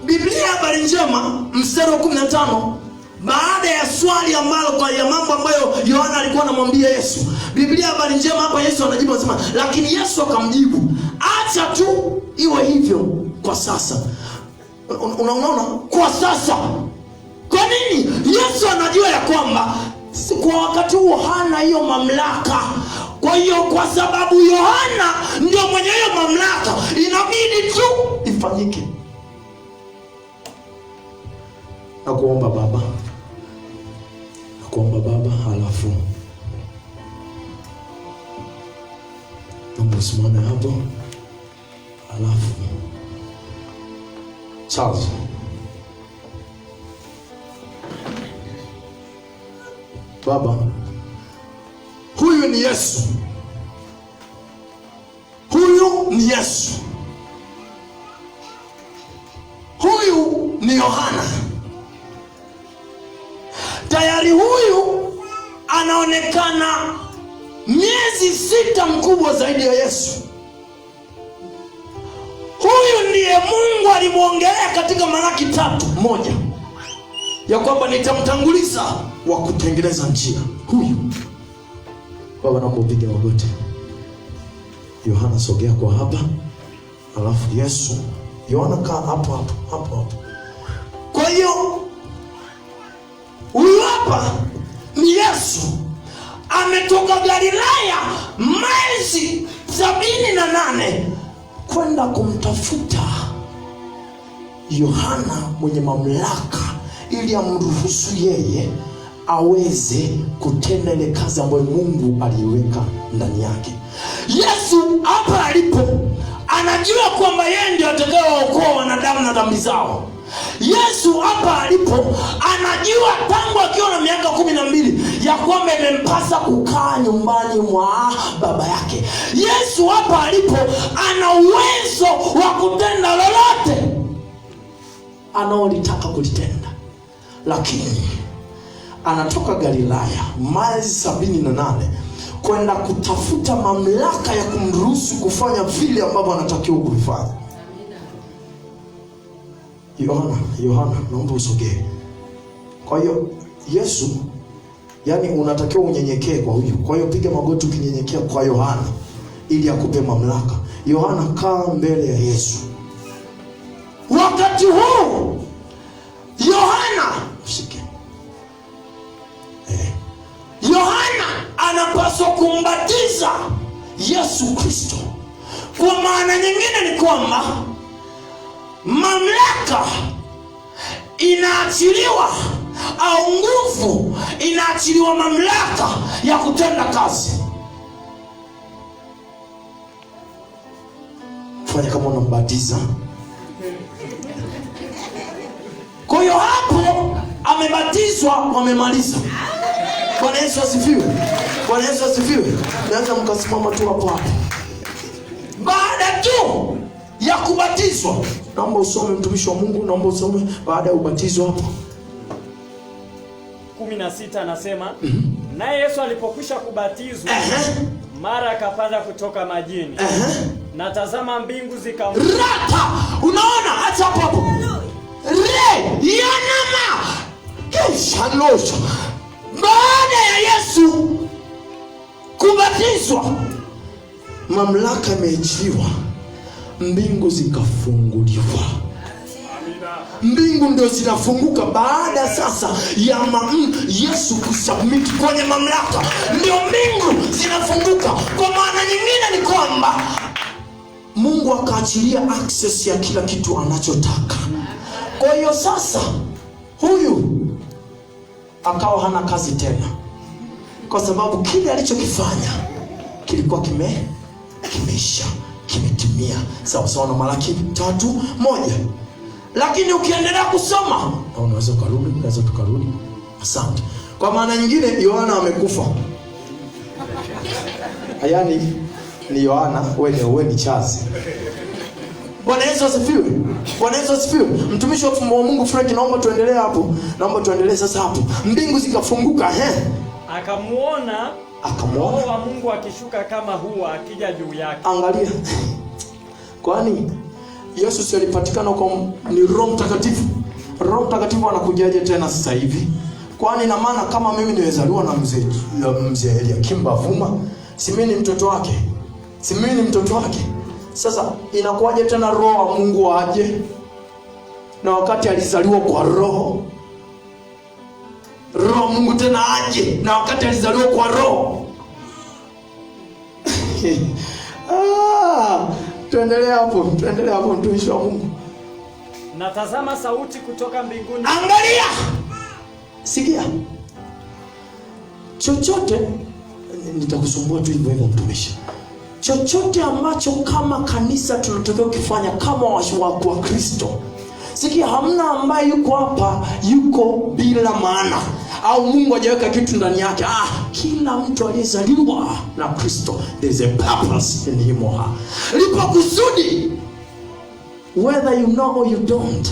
Biblia habari njema mstari wa 15, baada ya swali ambalo kwa ya mambo ambayo Yohana alikuwa anamwambia Yesu. Biblia habari njema hapa Yesu anajibu anasema, lakini Yesu akamjibu, acha tu iwe hivyo kwa sasa. Unaona? Kwa sasa. Kwa nini? Yesu anajua ya kwamba kwa wakati huo hana hiyo mamlaka. Kwa hiyo kwa sababu Yohana ndio mwenye hiyo mamlaka, inabidi tu ifanyike. Nakuomba Baba, halafu naomba usimame hapo, halafu Charles, Baba, huyu ni Yesu. Huyu ni Yesu. Huyu ni Yohana. Tayari huyu anaonekana miezi 6 mkubwa zaidi ya Yesu. Huyu ndiye Mungu alimuongelea katika Malaki 3:1 ya kwamba nitamtanguliza wa kutengeneza njia. Huyu. Baba, naomba upige magoti. Yohana sogea kwa hapa. Alafu Yesu. Yohana kaa hapo. Kwa hiyo huyu hapa ni Yesu. Ametoka Galilaya maili 78 kwenda kumtafuta Yohana mwenye mamlaka ili amruhusu yeye aweze kutenda ile kazi ambayo Mungu aliiweka ndani yake. Yesu hapa alipo anajua kwamba yeye ndiye atakayewaokoa wanadamu na dhambi zao. Yesu hapa alipo anajua tangu akiwa na miaka 12 ya kwamba imempasa kukaa nyumbani mwa baba yake. Yesu hapa alipo ana uwezo wa kutenda lolote anaolitaka kulitenda, lakini anatoka Galilaya maili 78 kwenda kutafuta mamlaka ya kumruhusu kufanya vile ambavyo anatakiwa kufanya. Yohana, naomba usogee. Kwa hiyo Yesu, yani unatakiwa unyenyekee kwa huyu. Kwa hiyo piga magoti ukinyenyekea kwa Yohana ili akupe mamlaka. Yohana, kaa mbele ya Yesu. Wakati huu Yohana, mshike. Yohana anapaswa kumbatiza Yesu Kristo. Kwa maana nyingine ni kwamba mamlaka inaachiliwa, au nguvu inaachiliwa, mamlaka ya kutenda kazi. Fanya kama unambatiza. Kwa hiyo hapo amebatizwa, wamemaliza. Bwana Yesu asifiwe. Bwana Yesu asifiwe. Naweza mkasimama tu hapo hapo. Baada tu ya kubatizwa, naomba usome, mtumishi wa Mungu, naomba usome baada ya ubatizo hapo. 16 anasema, naye Yesu alipokwisha kubatizwa, mara akapanda kutoka majini. Na tazama mbingu zikamrata. Unaona hata hapo. Yanama. Kisha losha. Baada ya Yesu kubatizwa, mamlaka imeachiliwa, mbingu zikafunguliwa. Mbingu ndio zinafunguka baada sasa ya Yesu kusubmit kwenye mamlaka, ndio mbingu zinafunguka. Kwa maana nyingine ni kwamba Mungu akaachilia access ya kila kitu anachotaka. Kwa hiyo sasa huyu akawa hana kazi tena, kwa sababu kile alichokifanya kilikuwa kimeisha, kimetimia, sawa sawa na Malaki 3:1. Lakini ukiendelea kusoma, unaweza tukarudi. Asante. Kwa maana nyingine Yohana amekufa. Yaani ni Yohana, wewe ni chazi. Bwana Yesu asifiwe. Bwana Yesu asifiwe. Mtumishi wa Mungu Frank, naomba tuendelee hapo. Naomba tuendelee sasa hapo. Mbingu zikafunguka, akamuona Roho wa Mungu akishuka kama hua akija juu yake. Angalia. Kwani Yesu si alipatikana kwa ni Roho Mtakatifu? Roho Mtakatifu anakujaje tena sasa hivi? Kwani na maana kama mimi nimezaliwa na mzee Eliakim Bavuma, si mimi ni mtoto wake? Sasa inakuwaje tena Roho wa Mungu aje? Na wakati alizaliwa kwa Roho wa Mungu tena aje na wakati alizaliwa kwa Roho? Tuendelee hapo mtumishi wa Mungu. Na tazama sauti kutoka mbinguni. Angalia. Sikia. Chochote nitakusumbua tu hivyo mtumishi. Chochote ambacho kama kanisa tunatakiwa kufanya kama wa Kristo. Sikia, hamna ambaye yuko hapa yuko bila maana, au Mungu hajaweka kitu ndani yake. Kila mtu aliyezaliwa na Kristo, there is a purpose in him or her. Lipo kusudi, whether you know or you don't.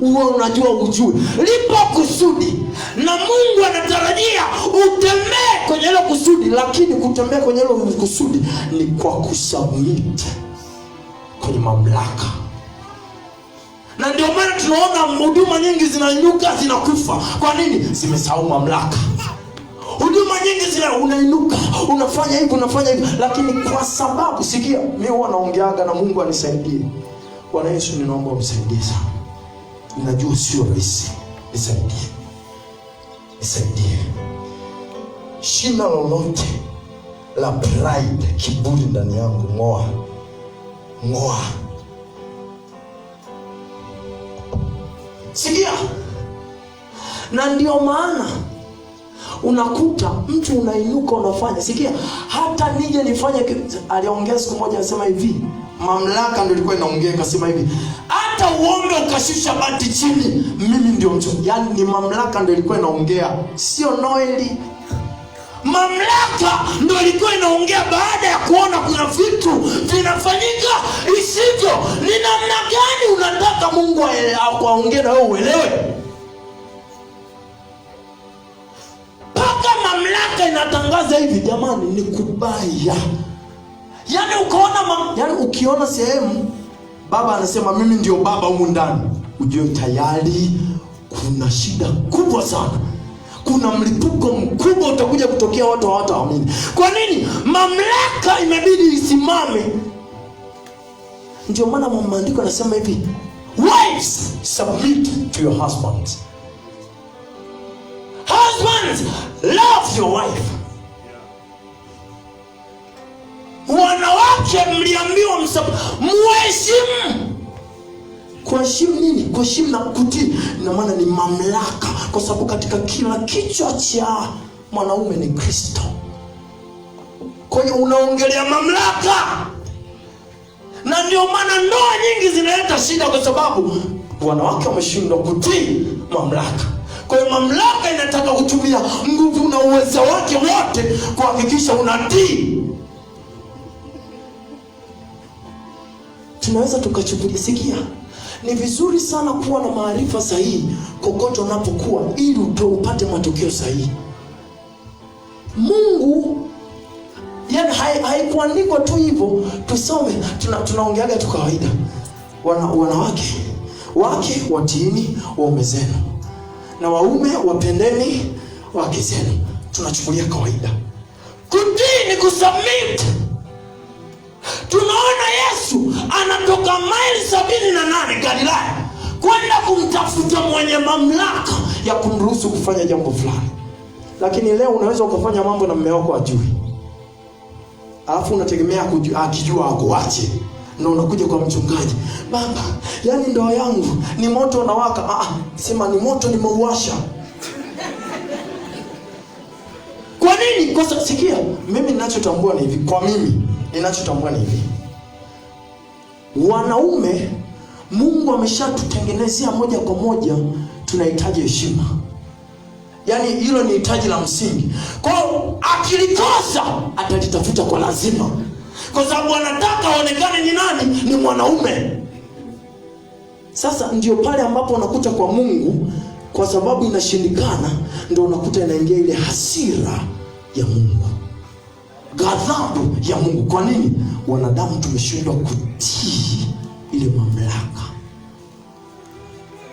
Uwe unajua ujue, lipo kusudi, na Mungu anatarajia utembee kwenye hilo kusudi. Lakini kutembea kwenye hilo kusudi ni kwa kusubmit kwenye mamlaka. Na ndio maana tunaona huduma nyingi zinainuka zinakufa. Kwa nini? Zimesahau mamlaka. Huduma nyingi unainuka, unafanya hivi, lakini kwa sababu, sikia, mimi huwa naongeaga na Mungu anisaidie. Bwana Yesu, ninaomba unisaidie sana. Ninajua sio rahisi. Nisaidie. Shina lolote la pride, kiburi ndani yangu, ngoa. Sikia. Na ndio maana unakuta mtu unainuka unafanya. Sikia, hata nije nifanye, aliongea siku moja anasema hivi, mamlaka ndio ilikuwa inaongea ikasema hivi, hata uombe ukashusha bati chini, mimi ndio mtu. Yaani ni mamlaka ndio ilikuwa inaongea, sio Noeli. Mamlaka ndio ilikuwa inaongea baada ya kuona kuna vitu vinafanyika isivyo. Ni namna gani unataka Mungu aongee na wewe uelewe? Paka mamlaka inatangaza hivi, jamani ni kubaya. Yaani ukiona sehemu baba anasema mimi ndio baba humu ndani, ujue tayari kuna shida kubwa sana. Kuna mlipuko mkubwa utakuja kutokea, watu hawataamini. Kwa nini? Mamlaka imebidi isimame. Ndio maana maandiko yanasema hivi, wives submit to your husbands. Husbands, love your wife. Wanawake mliambiwa muheshimu. Kuheshimu nini? Kuheshimu na kutii. Na maana ni mamlaka, kwa sababu katika kila kichwa cha mwanaume ni Kristo. Kwa hiyo unaongelea mamlaka. Na ndio maana ndoa nyingi zinaleta shida, kwa sababu wanawake wameshindwa kutii mamlaka. Kwa hiyo mamlaka inataka kutumia nguvu na uwezo wake wote kuhakikisha unatii. Tunaweza tukachukulia, sikia, ni vizuri sana kuwa na maarifa sahihi kokote unapokuwa, ili upate matokeo sahihi. Mungu, yani haikuandikwa tu hivyo tusome, tunaongeaga tu kawaida. Wanawake watiini waume zenu, na waume wapendeni wake zenu. Tunachukulia kawaida. Kutii ni kusubmit. Tunaona Yesu anatoka maili 78 Galilaya kwenda kumtafuta mwenye mamlaka ya kumruhusu kufanya jambo fulani. Lakini leo unaweza ukafanya mambo na mume wako ajui, alafu unategemea akijua akuache. Na unakuja kwa mchungaji, baba, yani ndoa yangu ni moto unawaka. Sema ni moto nimeuasha. Kwa nini? Kwa sababu sikia, mimi ninachotambua ni hivi. Ninachotambua ni hivi. Wanaume, Mungu ameshatutengenezea moja kwa moja, tunahitaji heshima. Yaani hilo ni hitaji la msingi. Kwa hiyo akilikosa atalitafuta kwa lazima, kwa sababu anataka aonekane ni nani? Ni mwanaume. Sasa ndio pale ambapo unakuta kwa Mungu, kwa sababu inashindikana, ndio unakuta inaingia ile hasira ya Mungu, ghadhabu ya Mungu. Kwa nini? Wanadamu tumeshindwa kutii ile mamlaka.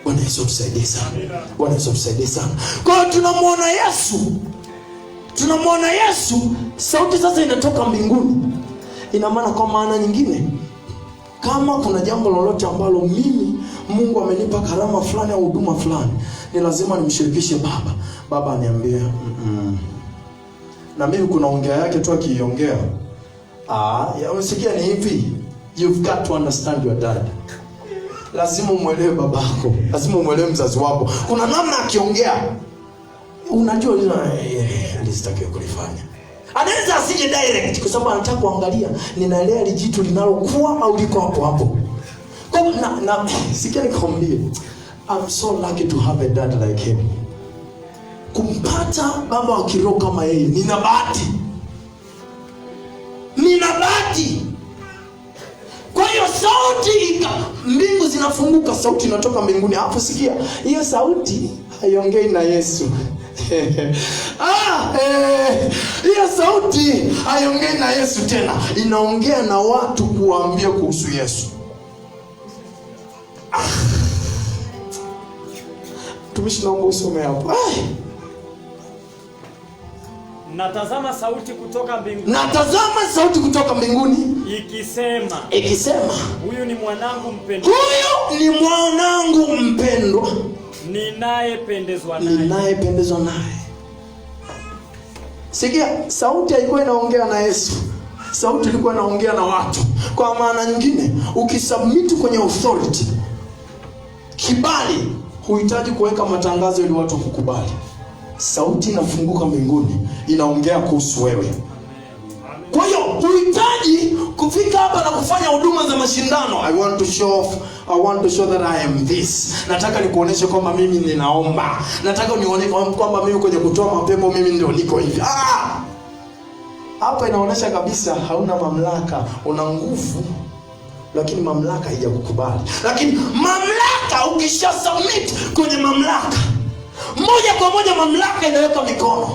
Bwana Yesu tusaidie sana. Kwa hiyo tunamwona Yesu, sauti sasa inatoka mbinguni. Ina maana, kwa maana nyingine, kama kuna jambo lolote ambalo mimi Mungu amenipa karama fulani au huduma fulani, ni lazima nimshirikishe baba aniambie na mimi kuna ongea yake tu akiongea. Unasikia ni hivi, you've got to understand your dad. Lazima umuelewe babako, lazima umuelewe mzazi wako. Kuna namna akiongea unajua alizitakiwa kulifanya. Anaweza asije direct, kwa sababu anataka kuangalia ninaelea lijitu linalokuwa au liko hapo. Kwa sikia nikwambie, I'm so lucky to have a dad like him. Kumpata baba wa kiroho kama yeye, nina bahati. Kwa hiyo sauti, mbingu zinafunguka, sauti inatoka mbinguni. Hapo sikia, hiyo sauti haiongei na Yesu. Hiyo sauti haiongei na Yesu tena, inaongea na watu kuambia kuhusu Yesu. Tumishi, naomba usome hapo. Natazama sauti kutoka mbinguni ikisema, huyu ni mwanangu mpendwa, ninayependezwa naye. Sikia, sauti haikuwa inaongea na Yesu. Sauti ilikuwa inaongea na watu. Kwa maana nyingine, ukisubmit kwenye authority, kibali, huhitaji kuweka matangazo ili watu kukubali. sauti inafunguka mbinguni, inaongea kuhusu wewe. Kwa hiyo uhitaji kufika hapa na kufanya huduma za mashindano. I want to show that I am this. Nataka nikuoneshe kwamba mimi ninaomba. Nataka nione kwamba mimi kwenye kutoa mapepo mimi ndio niko hivi. Hapa inaonesha kabisa hauna mamlaka. Una nguvu lakini mamlaka haijakukubali. Lakini mamlaka ukisha submit kwenye mamlaka, moja kwa moja mamlaka inaweka mikono.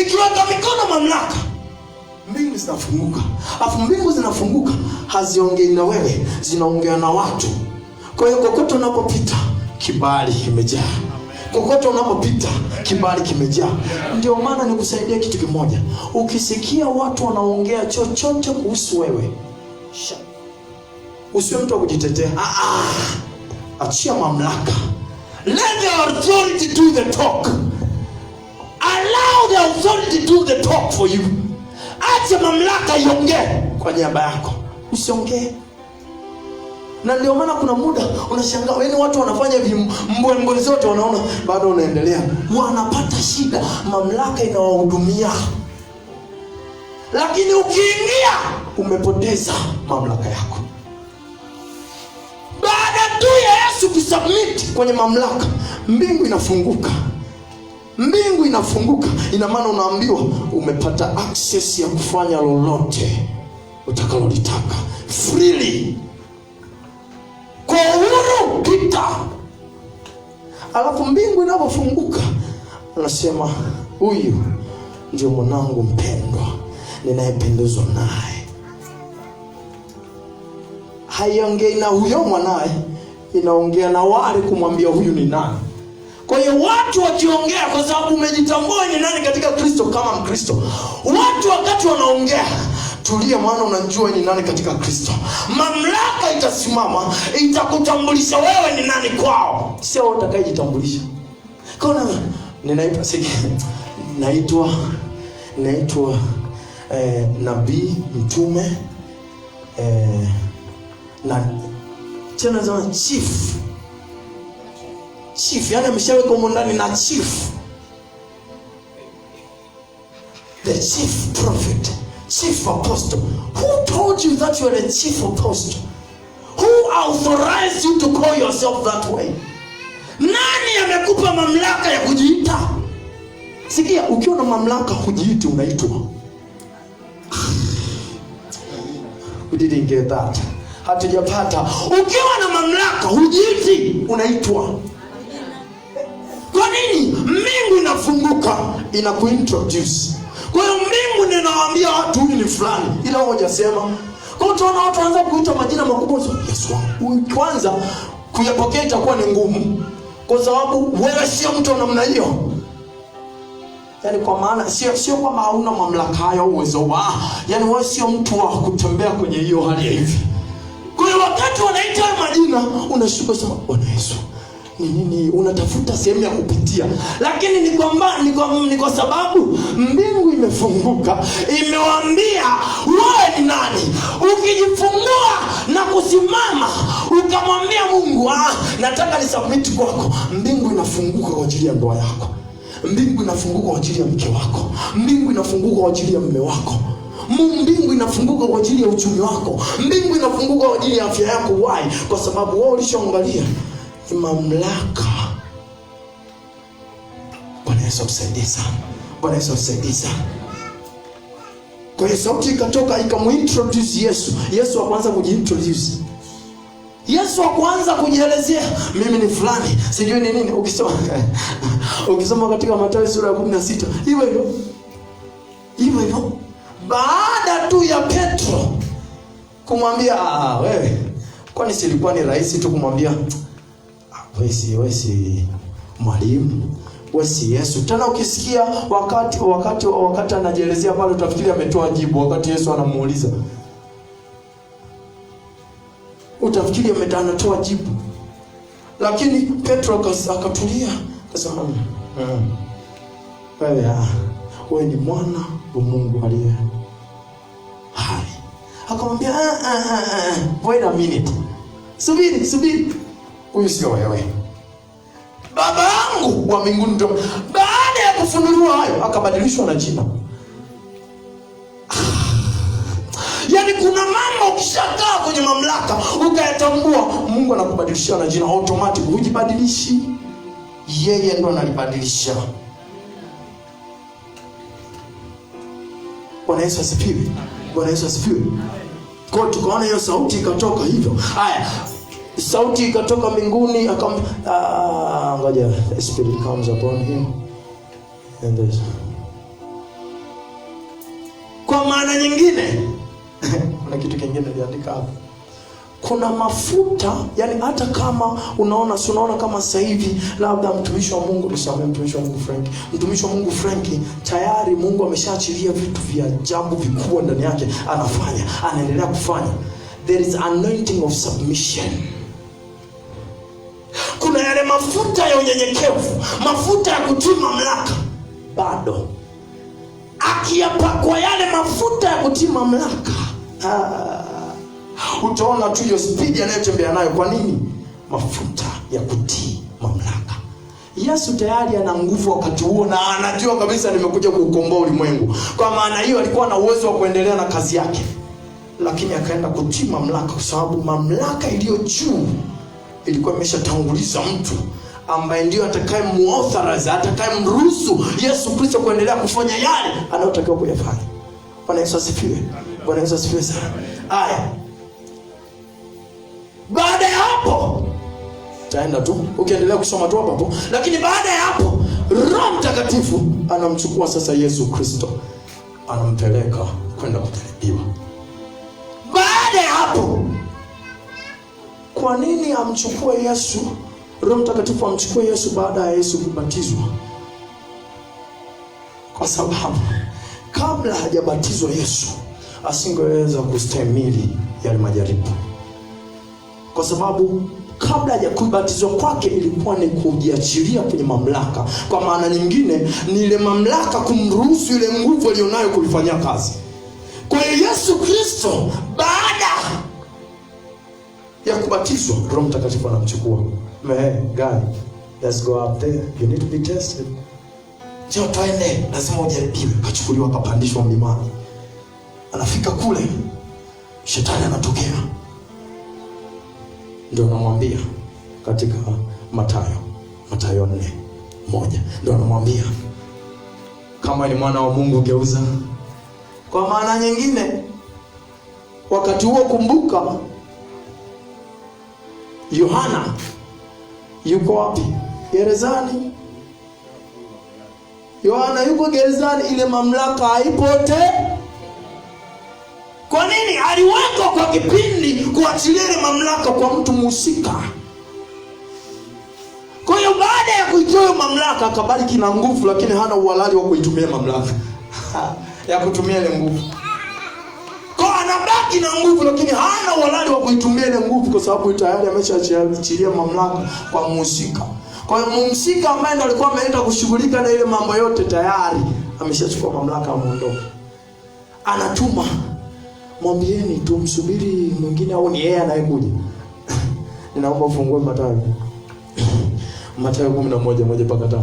Ikiweka mikono mamlaka, mbingu zinafunguka. Afu mbingu zinafunguka, haziongei na wewe, zinaongea na watu. Kwa hiyo kokote unapopita kibali kimejaa. Kokote unapopita kibali kimejaa. Ndio maana nikusaidia kitu kimoja. Ukisikia watu wanaongea chochote kuhusu wewe, usiwe mtu wa kujitetea. Achia mamlaka. Let the authority do the talk. Allow the authority do the talk for you. Acha mamlaka iongee kwa niaba yako. Usiongee. Na ndio maana kuna muda unashangaa, yaani watu wanafanya mbwe zote wanaona bado unaendelea. Wanapata shida, mamlaka inawahudumia. Lakini ukiingia umepoteza mamlaka yako. Baada tu ya Yesu kusubmit kwenye mamlaka, mbingu inafunguka. Mbingu inafunguka. Ina maana unaambiwa umepata access ya kufanya lolote utakalolitaka freely, kwa uhuru pita. Alafu mbingu inapofunguka anasema, huyu ndio mwanangu mpendwa ninayependezwa naye. Haiongei na huyo mwanae, inaongea na wale kumwambia huyu ni nani. Kwa hiyo watu wakiongea, kwa sababu umejitambua ni nani katika Kristo kama Mkristo, watu wakati wanaongea, tulia, maana unajua ni nani katika Kristo. Mamlaka itasimama, itakutambulisha wewe ni nani kwao, sio utakayejitambulisha. Kuna naitwa nabii, mtume, na tena za chief, yani ameshaweka huko ndani na chief, the chief prophet, chief apostle. Who told you that you are a chief apostle? Who authorized you to call yourself that way? Nani amekupa mamlaka ya kujiita? Sikia, ukiwa na mamlaka hujiiti, unaitwa. We didn't get that. Hatujapata. Ukiwa na mamlaka hujiiti, unaitwa. Kwa nini? Mbingu inafunguka, inakuintroduce. Kwa hiyo mbingu ninawaambia watu huyu ni fulani, ila hujasema. Kwa hiyo tunaona watu wanaanza kuita majina makubwa. Yesu wangu. Kwanza kuyapokea itakuwa ni ngumu, kwa sababu wewe sio mtu wa namna hiyo. Yaani kwa maana sio kwamba hauna mamlaka hayo uwezo yaani wewe sio mtu wa kutembea kwenye hiyo hali ya hivi. Kwa hiyo wakati wanaita majina unashuka sema, Bwana Yesu, ni nini? Unatafuta sehemu ya kupitia. Lakini ni kwa sababu mbingu imefunguka, imewaambia wewe ni nani. Ukijifungua na kusimama ukamwambia Mungu, nataka nisubmit kwako, mbingu inafunguka kwa ajili ya ndoa yako. Mbingu inafunguka kwa ajili ya mke wako. Mbingu inafunguka kwa ajili ya mume wako. Mbingu inafunguka kwa ajili ya uchumi wako. Mbingu inafunguka kwa ajili ya afya yako. Why? Kwa sababu wewe ulishaangalia ni mamlaka. Bwana Yesu atusaidie sana. Bwana Yesu atusaidie sana. Kwa hiyo sauti ikatoka ikamuintroduce Yesu. Yesu akaanza kujiintroduce. Yesu akaanza kujielezea, mimi ni fulani, sijui ni nini. Ukisoma katika Mathayo sura ya 16, hivyo baada tu ya Petro kumwambia, wewe kwani silikuwa ni rahisi tu kumwambia wewe si mwalimu, wewe si Yesu. Tena ukisikia wakati anajielezea pale utafikiri ametoa jibu wakati Yesu anamuuliza. Utafikiri anatoa jibu. Lakini Petro akatulia, akasema, wewe ni mwana wa Mungu aliye hai. Akamwambia, wait a minute. Subiri. Huyu sio wewe. Baba yangu wa mbinguni. Baada ya kufunuliwa hayo akabadilishwa na jina. Yaani kuna mambo ukishakaa kwenye mamlaka ukayatambua, Mungu anakubadilishia na jina automatic, hujibadilishi, yeye ndo analibadilisha. Bwana Yesu asifiwe. Bwana Yesu asifiwe. Kwa tukaona hiyo sauti ikatoka hivyo. Haya, sauti ikatoka mbinguni ngoja, the spirit comes upon him and this. Kwa maana nyingine kuna kitu kingine niliandika hapo. Kuna mafuta, yani hata kama unaona kama sasa hivi labda mtumishi wa Mungu, mtumishi wa Mungu Frank tayari Mungu ameshaachilia vitu vya ajabu vikubwa ndani yake, anaendelea kufanya. There is anointing of submission. Kuna yale mafuta ya unyenyekevu, mafuta ya kutii mamlaka. Bado akiyapakwa yale mafuta ya kutii mamlaka, utaona tu hiyo speed anayotembea nayo. Kwa nini? Mafuta ya kutii mamlaka. Yesu tayari ana nguvu wakati huo, na anajua kabisa nimekuja kuukomboa ulimwengu. Kwa maana hiyo alikuwa na uwezo wa kuendelea na kazi yake, lakini akaenda kutii mamlaka, kwa sababu mamlaka iliyo juu ilikuwa imeshatanguliza mtu ambaye ndio atakayemuauthorize, atakayemruhusu Yesu Kristo kuendelea kufanya yale anayotakiwa kuyafanya. Bwana Yesu asifiwe. Bwana Yesu asifiwe sana. Haya, baada ya hapo taenda tu ukiendelea kusoma tu hapo, lakini baada ya hapo Roho Mtakatifu anamchukua sasa Yesu Kristo, anampeleka kwenda kujaribiwa. Baada ya hapo, kwa nini amchukue Yesu? Roho Mtakatifu amchukue Yesu baada ya Yesu kubatizwa. Kwa sababu kabla hajabatizwa Yesu asingeweza kustahimili yale majaribu. Kwa sababu kabla ya kubatizwa kwake ilikuwa ni kujiachilia kwenye mamlaka. Kwa maana nyingine ni ile mamlaka kumruhusu ile nguvu aliyonayo kulifanyia kazi. Kwa hiyo Yesu Kristo baada ya kubatizwa, Roho Mtakatifu anamchukua. Guy, let's go up there. You need to be tested. Sio twende, lazima ujaribiwe. Kachukuliwa kapandishwa mlimani. Anafika kule, shetani anatokea. Ndio anamwambia katika Mathayo 4:1. Ndio anamwambia, kama ni mwana wa Mungu geuza. Kwa maana nyingine, wakati huo kumbuka, Yohana yuko wapi? Gerezani. Yohana yuko gerezani, ile mamlaka haipote. Kwa nini? Aliwekwa kwa kipindi kuachilia ile mamlaka kwa mtu mhusika. Kwa hiyo baada ya kuitoa mamlaka akabariki na nguvu, lakini hana uhalali wa kuitumia mamlaka ya kutumia ile nguvu. Kwa anabaki na nguvu, lakini hana uhalali wa kuitumia ile nguvu, kwa sababu tayari ameshaachilia mamlaka kwa mhusika. Kwa hiyo mhusika ambaye ndo alikuwa ameenda kushughulika na ile mambo yote tayari ameshachukua mamlaka, amuondoke. Anatuma, mwambieni tumsubiri mwingine au ni yeye anayekuja. Ninaomba ufungue Mathayo 11:1-5.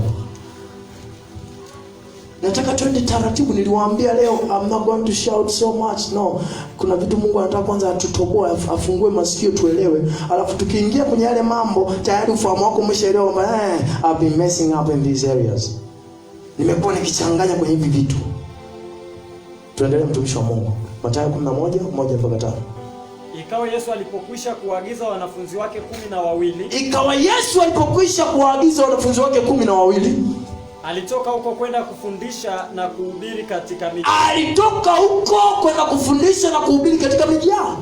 Nataka twende taratibu. Niliwaambia leo I'm not going to shout so much. No. Kuna vitu Mungu anataka kwanza atutoboe, afungue masikio tuelewe. Alafu tukiingia kwenye yale mambo tayari ufahamu wako umeshaelewa kwamba I've been messing up in these areas. Nimekuwa nikichanganya kwenye hivi vitu. Tuendelee mtumishi wa Mungu. Mathayo 11:1-5. Ikawa Yesu alipokwisha kuagiza wanafunzi wake 12. Ikawa Yesu alipokwisha kuagiza wanafunzi wake 12. Alitoka huko kwenda kufundisha na kuhubiri katika miji. Alitoka huko kwenda kufundisha na kuhubiri katika miji yao.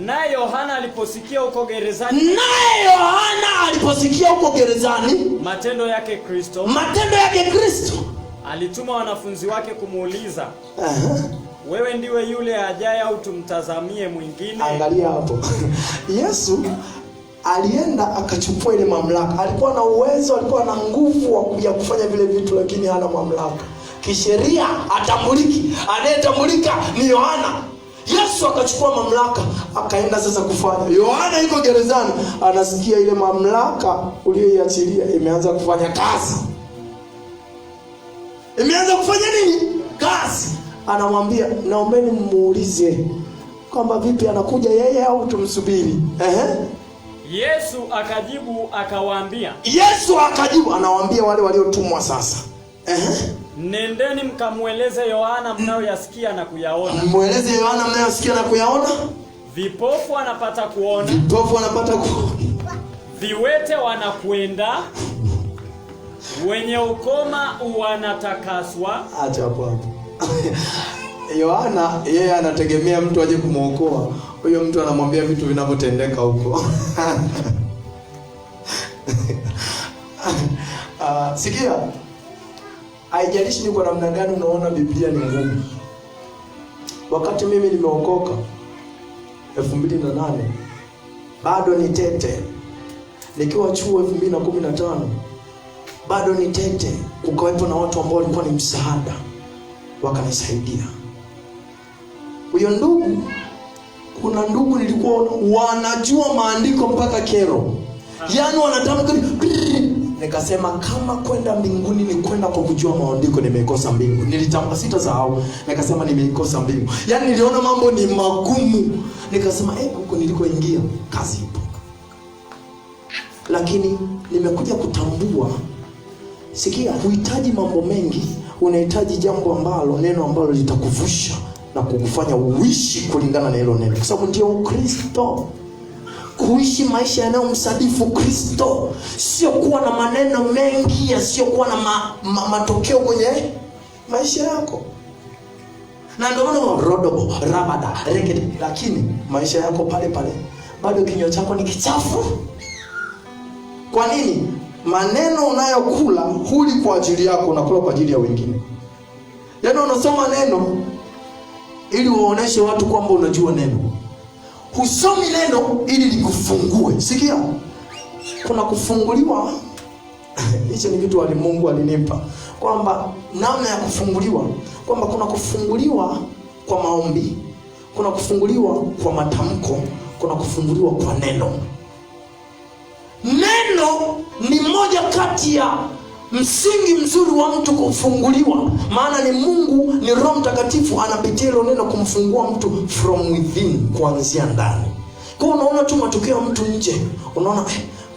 Naye Yohana aliposikia huko gerezani matendo yake Kristo, alituma wanafunzi wake kumuuliza, wewe ndiwe yule ajaye au tumtazamie mwingine? Angalia hapo. Yesu alienda akachukua ile mamlaka. Alikuwa na uwezo, alikuwa na nguvu ya kufanya vile vitu, lakini hana mamlaka. Kisheria atambuliki. Anayetambulika ni Yohana. Yesu akachukua mamlaka, akaenda sasa kufanya. Yohana yuko gerezani, anasikia ile mamlaka uliyoiachilia imeanza kufanya kazi. Imeanza kufanya nini? Kazi. Anamwambia, naombeni muulize kwamba vipi, anakuja yeye au tumsubiri? Yesu akajibu akawaambia. Yesu akajibu, anawaambia wale waliotumwa sasa. Nendeni mkamweleze Yohana mnayoyasikia na kuyaona. Mweleze Yohana mnayoyasikia na kuyaona. Vipofu wanapata kuona. Vipofu wanapata kuona. Viwete wanakwenda. Wenye ukoma wanatakaswa. Acha hapo. Yohana yeye anategemea mtu aje kumuokoa. Huyo mtu anamwambia vitu vinavyotendeka huko. Sikia. Haijalishi ni kwa namna gani unaona Biblia ni ngumu. Wakati mimi nimeokoka 2008, bado ni tete. Nikiwa chuo 2015, bado ni tete. Kukawepo na watu ambao walikuwa ni msaada, wakanisaidia. Huyo ndugu, kuna ndugu nilikuwa wanajua maandiko mpaka kero. Yaani wanatamka. Nikasema kama kwenda mbinguni ni kwenda kwa kujua maandiko, nimeikosa mbingu. Nilitamka, sitasahau. Nikasema nimeikosa mbingu. Yaani niliona mambo ni magumu. Nikasema huko nilikoingia kazi ipo. Lakini nimekuja kutambua, sikia, huhitaji mambo mengi, unahitaji jambo ambalo, neno ambalo litakuvusha na kukufanya uishi kulingana na hilo neno. Kwa sababu ndio Ukristo. Kuishi maisha yanayomsadifu Kristo, sio kuwa na maneno mengi, sio kuwa na matokeo kwenye maisha yako. Na ndio maana rodobo, rabada, rekete, lakini maisha yako pale pale, bado kinywa chako ni kichafu. Kwa nini? Maneno unayokula huli kwa ajili yako, unakula kwa ajili ya wengine. Yaani unasoma neno ili uoneshe watu kwamba unajua neno. Husomi neno ili likufungue. Sikia, kuna kufunguliwa. Hicho ni kitu Mungu alinipa, kwamba namna ya kufunguliwa, kwamba kuna kufunguliwa kwa maombi, kuna kufunguliwa kwa matamko, kuna kufunguliwa kwa neno. Neno ni moja kati ya msingi mzuri wa mtu kufunguliwa. Maana ni Mungu, ni Roho Mtakatifu anapitia hilo neno kumfungua mtu from within, kuanzia ndani. Kwa unaona tu matokeo ya mtu nje, unaona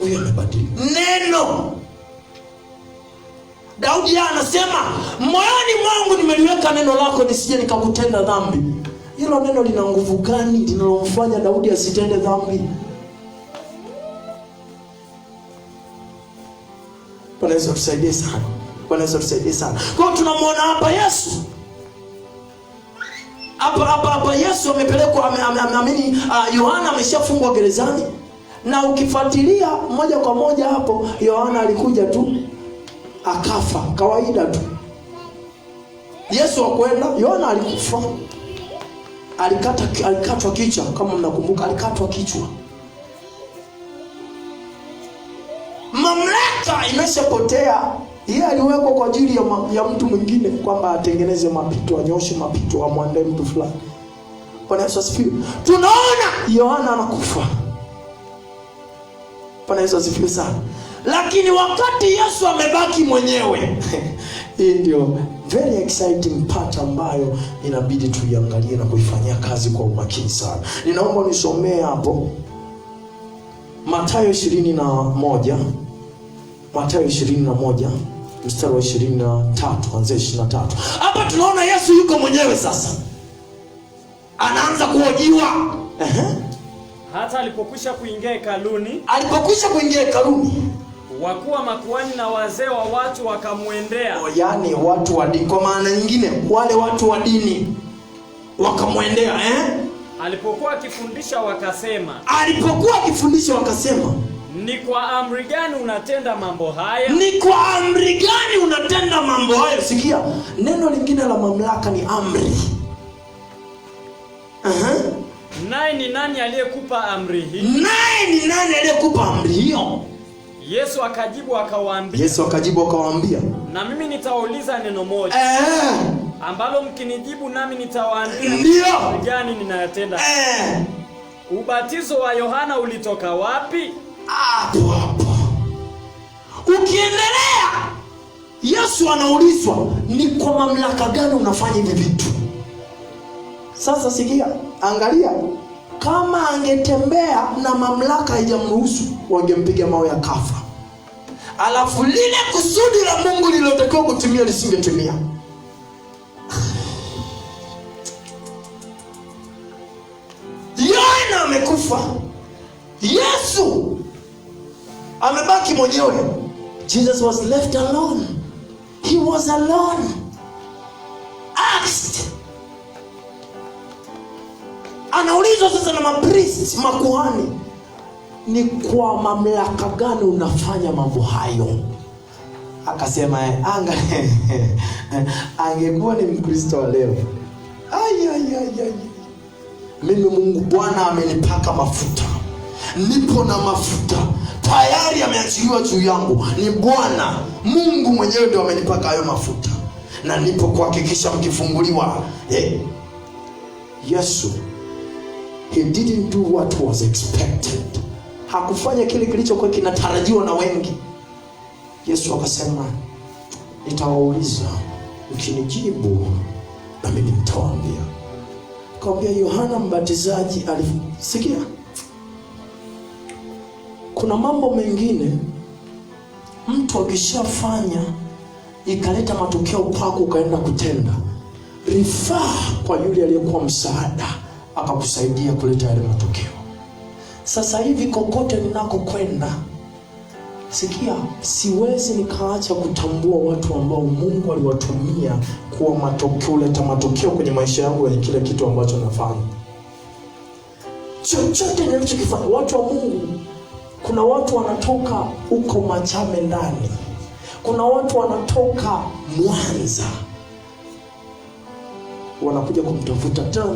huyu amebadilika. Neno. Daudi anasema, moyoni mwangu nimeliweka neno lako nisije nikakutenda dhambi. Hilo neno lina nguvu gani linalomfanya Daudi asitende dhambi? Bwana Yesu tusaidie sana. Bwana Yesu tusaidie sana. Kwa hiyo tunamwona hapa Yesu. Hapa Yesu amepelekwa, ameamini, Yohana ameshafungwa gerezani. Na ukifuatilia moja kwa moja hapo, Yohana alikuja tu akafa kawaida tu. Yesu akwenda, Yohana alikufa. Alikatwa kichwa, kama mnakumbuka, alikatwa kichwa. Mamlaka imeshapotea. Yeye aliwekwa kwa ajili ya mtu mwingine, kwamba atengeneze mapito, anyoshe mapito, amwandae mtu fulani. Bwana Yesu asifiwe. Tunaona Yohana anakufa. Bwana Yesu asifiwe sana. Lakini wakati Yesu amebaki mwenyewe, hii ndio very exciting part ambayo inabidi tuiangalie na kuifanyia kazi kwa umakini sana. Ninaomba nisomee hapo Mathayo 21. Mathayo 21 mstari wa 23 kuanzia 23. Hapa tunaona Yesu yuko mwenyewe sasa. Anaanza kuhojiwa. Hata alipokwisha kuingia hekaluni. Wakuu wa makuhani na wazee wa watu wakamwendea. Yaani watu wa dini, kwa maana nyingine wale watu wa dini wakamwendea. Alipokuwa akifundisha wakasema, ni kwa amri gani unatenda mambo haya? Sikia, neno lingine la mamlaka ni amri. Naye ni nani aliyekupa amri hiyo? Yesu akajibu akawaambia, na na mimi nitauliza neno moja. ambalo mkinijibu nami nitawaambia ndio gani ninayotenda. Ubatizo wa Yohana ulitoka wapi? Hapo. Ukiendelea, Yesu anaulizwa, ni kwa mamlaka gani unafanya hivi vitu? Sasa sikia, angalia, kama angetembea na mamlaka haijamruhusu, wangempiga mawe ya kafa. Alafu lile kusudi la Mungu lilotakiwa kutimia lisingetimia. Yohana amekufa, Yesu amebaki mwenyewe. Jesus was left alone. He was alone. Asked. Anaulizwa sasa na mapriest, makuhani, ni kwa mamlaka gani unafanya mambo hayo? Akasema angekuwa ni Mkristo wa leo, mimi Mungu Bwana amenipaka mafuta, nipo na mafuta tayari yameachiliwa juu yangu. Ni Bwana Mungu mwenyewe ndio amenipaka hayo mafuta, na nipo kuhakikisha mkifunguliwa. Yesu, he didn't do what was expected. Hakufanya kile kilichokuwa kinatarajiwa na wengi. Yesu akasema, nitawauliza, mkinijibu na mimi nitawaambia. Kaambia Yohana Mbatizaji alisikia. Kuna mambo mengine mtu akishafanya ikaleta matokeo kwako ukaenda kutenda, rifaa kwa yule aliyekuwa msaada akakusaidia kuleta yale matokeo. Sasa hivi kokote ninakokwenda, sikia, siwezi nikaacha kutambua watu ambao Mungu aliwatumia kuwa matokeo, leta matokeo kwenye maisha yangu ya kile kitu ambacho nafanya. Chochote ninachokifanya, watu wa Mungu, kuna watu wanatoka huko Machame ndani, kuna watu wanatoka Mwanza, wanakuja kumtafuta tena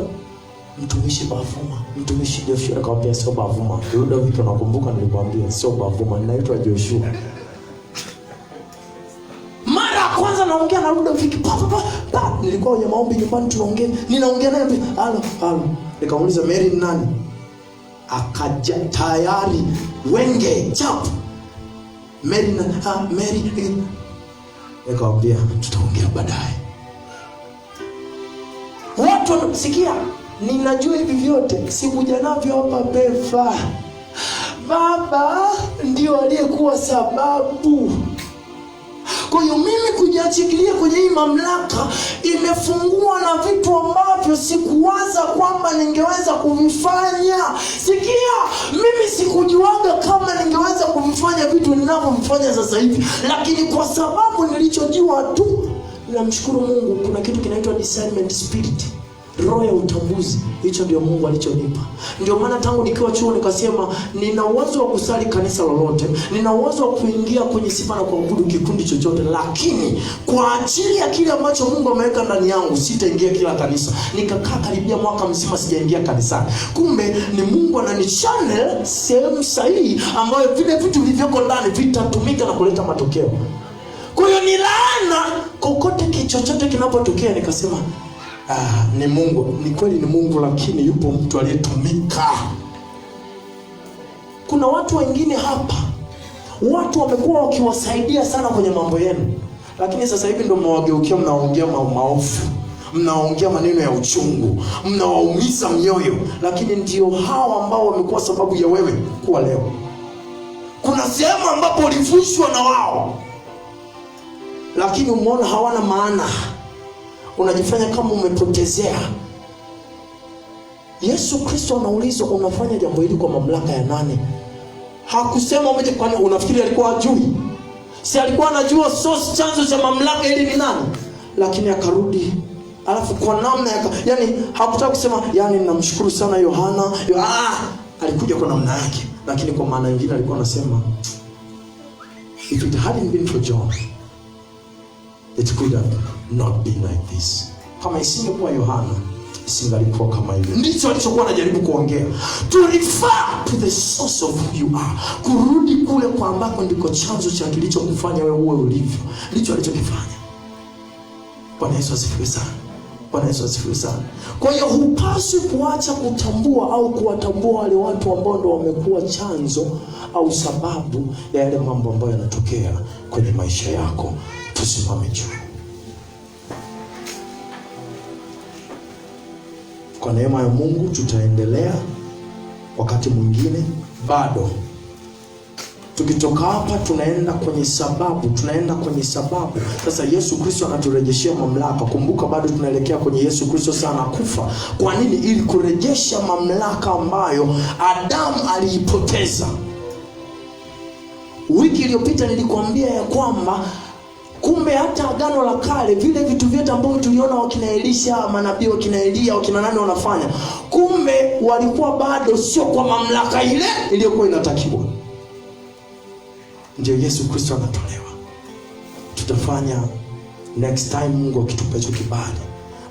mtumishi Bavuma, mtumishi Joshua. Akamwambia sio Bavuma. Ndio vipi, nakumbuka nilikwambia sio Bavuma, ninaitwa Joshua. Mara ya kwanza naongea na Ludovic, nilikuwa kwenye maombi nyumbani, ninaongea naye, halo. Nikamuuliza Mary ni nani? Akaja tayari wenge chap. Mary nikamwambia tutaongea baadaye. Watu wanasikia, ninajua hivi vyote, sikuja navyo hapa Befa. Baba ndio aliyekuwa sababu. Kwa hiyo mimi kujiachilia kwenye hii mamlaka imefungua na vitu ambavyo sikuwaza kwamba ningeweza kuvifanya. Sikia, mimi sikujiwaga kama ningeweza kuvifanya vitu ninavyofanya sasa hivi, lakini kwa sababu nilichojua tu, namshukuru Mungu, kuna kitu kinaitwa discernment spirit, roho ya utambuzi. Hicho ndio Mungu alichonipa. Ndio maana tangu nikiwa chuo nikasema nina uwezo wa kusali kanisa lolote, nina uwezo wa kuingia kwenye sifa na kuabudu kikundi chochote, lakini kwa ajili ya kile ambacho Mungu ameweka ndani yangu sitaingia kila kanisa. Nikakaa karibia mwaka mzima sijaingia kanisani. Kumbe ni Mungu ananichannel sehemu sahihi ambayo vile vitu vilivyoko ndani vitatumika na kuleta matokeo. Kwa hiyo ni laana kokote chochote kinapotokea. Nikasema ni Mungu. Ni kweli ni Mungu, lakini yupo mtu aliyetumika. Kuna watu wengine hapa, watu wamekuwa wakiwasaidia sana kwenye mambo yenu, lakini sasa hivi ndio mwageukia, mnaongea maovu, mnaongea maneno ya uchungu, mnawaumiza mioyo, lakini ndio hao ambao wamekuwa sababu ya wewe kuwa leo. Kuna sehemu ambapo ulifushwa na wao, lakini umeona hawana maana, unajifanya kama umepotezea. Yesu Kristo anaulizwa, unafanya jambo hili kwa mamlaka ya nani? Hakusema umeje, kwani unafikiri alikuwa hajui? Si alikuwa anajua source, chanzo cha mamlaka hili ni nani? Lakini akarudi, alafu kwa namna yani hakutaka kusema ninamshukuru sana Yohana. Alikuja kwa namna yake, lakini kwa maana nyingine alikuwa anasema, if it hadn't been for John, it could have not been like this. Kama isingekuwa Yohana, isingalikuwa kama hivi. Ndicho alichokuwa anajaribu kuongea. To refer to the source of who you are. Kurudi kule kwa ambako ndiko chanzo cha kilichokufanya wewe uwe ulivyo. Ndicho alichokifanya. Bwana Yesu asifiwe sana. Bwana Yesu asifiwe sana. Kwa hiyo hupaswi kuacha kutambua au kuwatambua wale watu ambao ndio wamekuwa chanzo au sababu ya yale mambo ambayo yanatokea kwenye maisha yako. Tusimame juu. Kwa neema ya Mungu tutaendelea wakati mwingine. Bado tukitoka hapa tunaenda kwenye sababu. Sasa Yesu Kristo anaturejeshia mamlaka. Kumbuka bado tunaelekea kwenye Yesu Kristo sana kufa. Kwa nini? Ili kurejesha mamlaka ambayo Adamu aliipoteza. Wiki iliyopita nilikwambia ya kwamba kumbe hata Agano la Kale vile vitu vyote ambavyo tuliona wakina Elisha, manabii wakina Elia, wakina nani wanafanya, kumbe walikuwa bado sio kwa mamlaka ile iliyokuwa inatakiwa. Ndio Yesu Kristo anatolewa. Tutafanya next time Mungu akitupa kibali.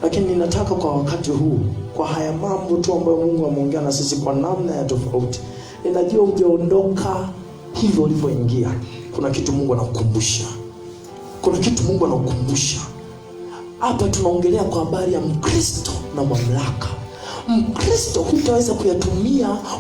Lakini ninataka kwa wakati huu, kwa haya mambo tu ambayo Mungu ameongea na sisi kwa namna ya tofauti, ninajua hujaondoka hivyo ulivyoingia. Kuna kitu Mungu anakukumbusha. Hapa tunaongelea kwa habari ya Mkristo na mamlaka. Mkristo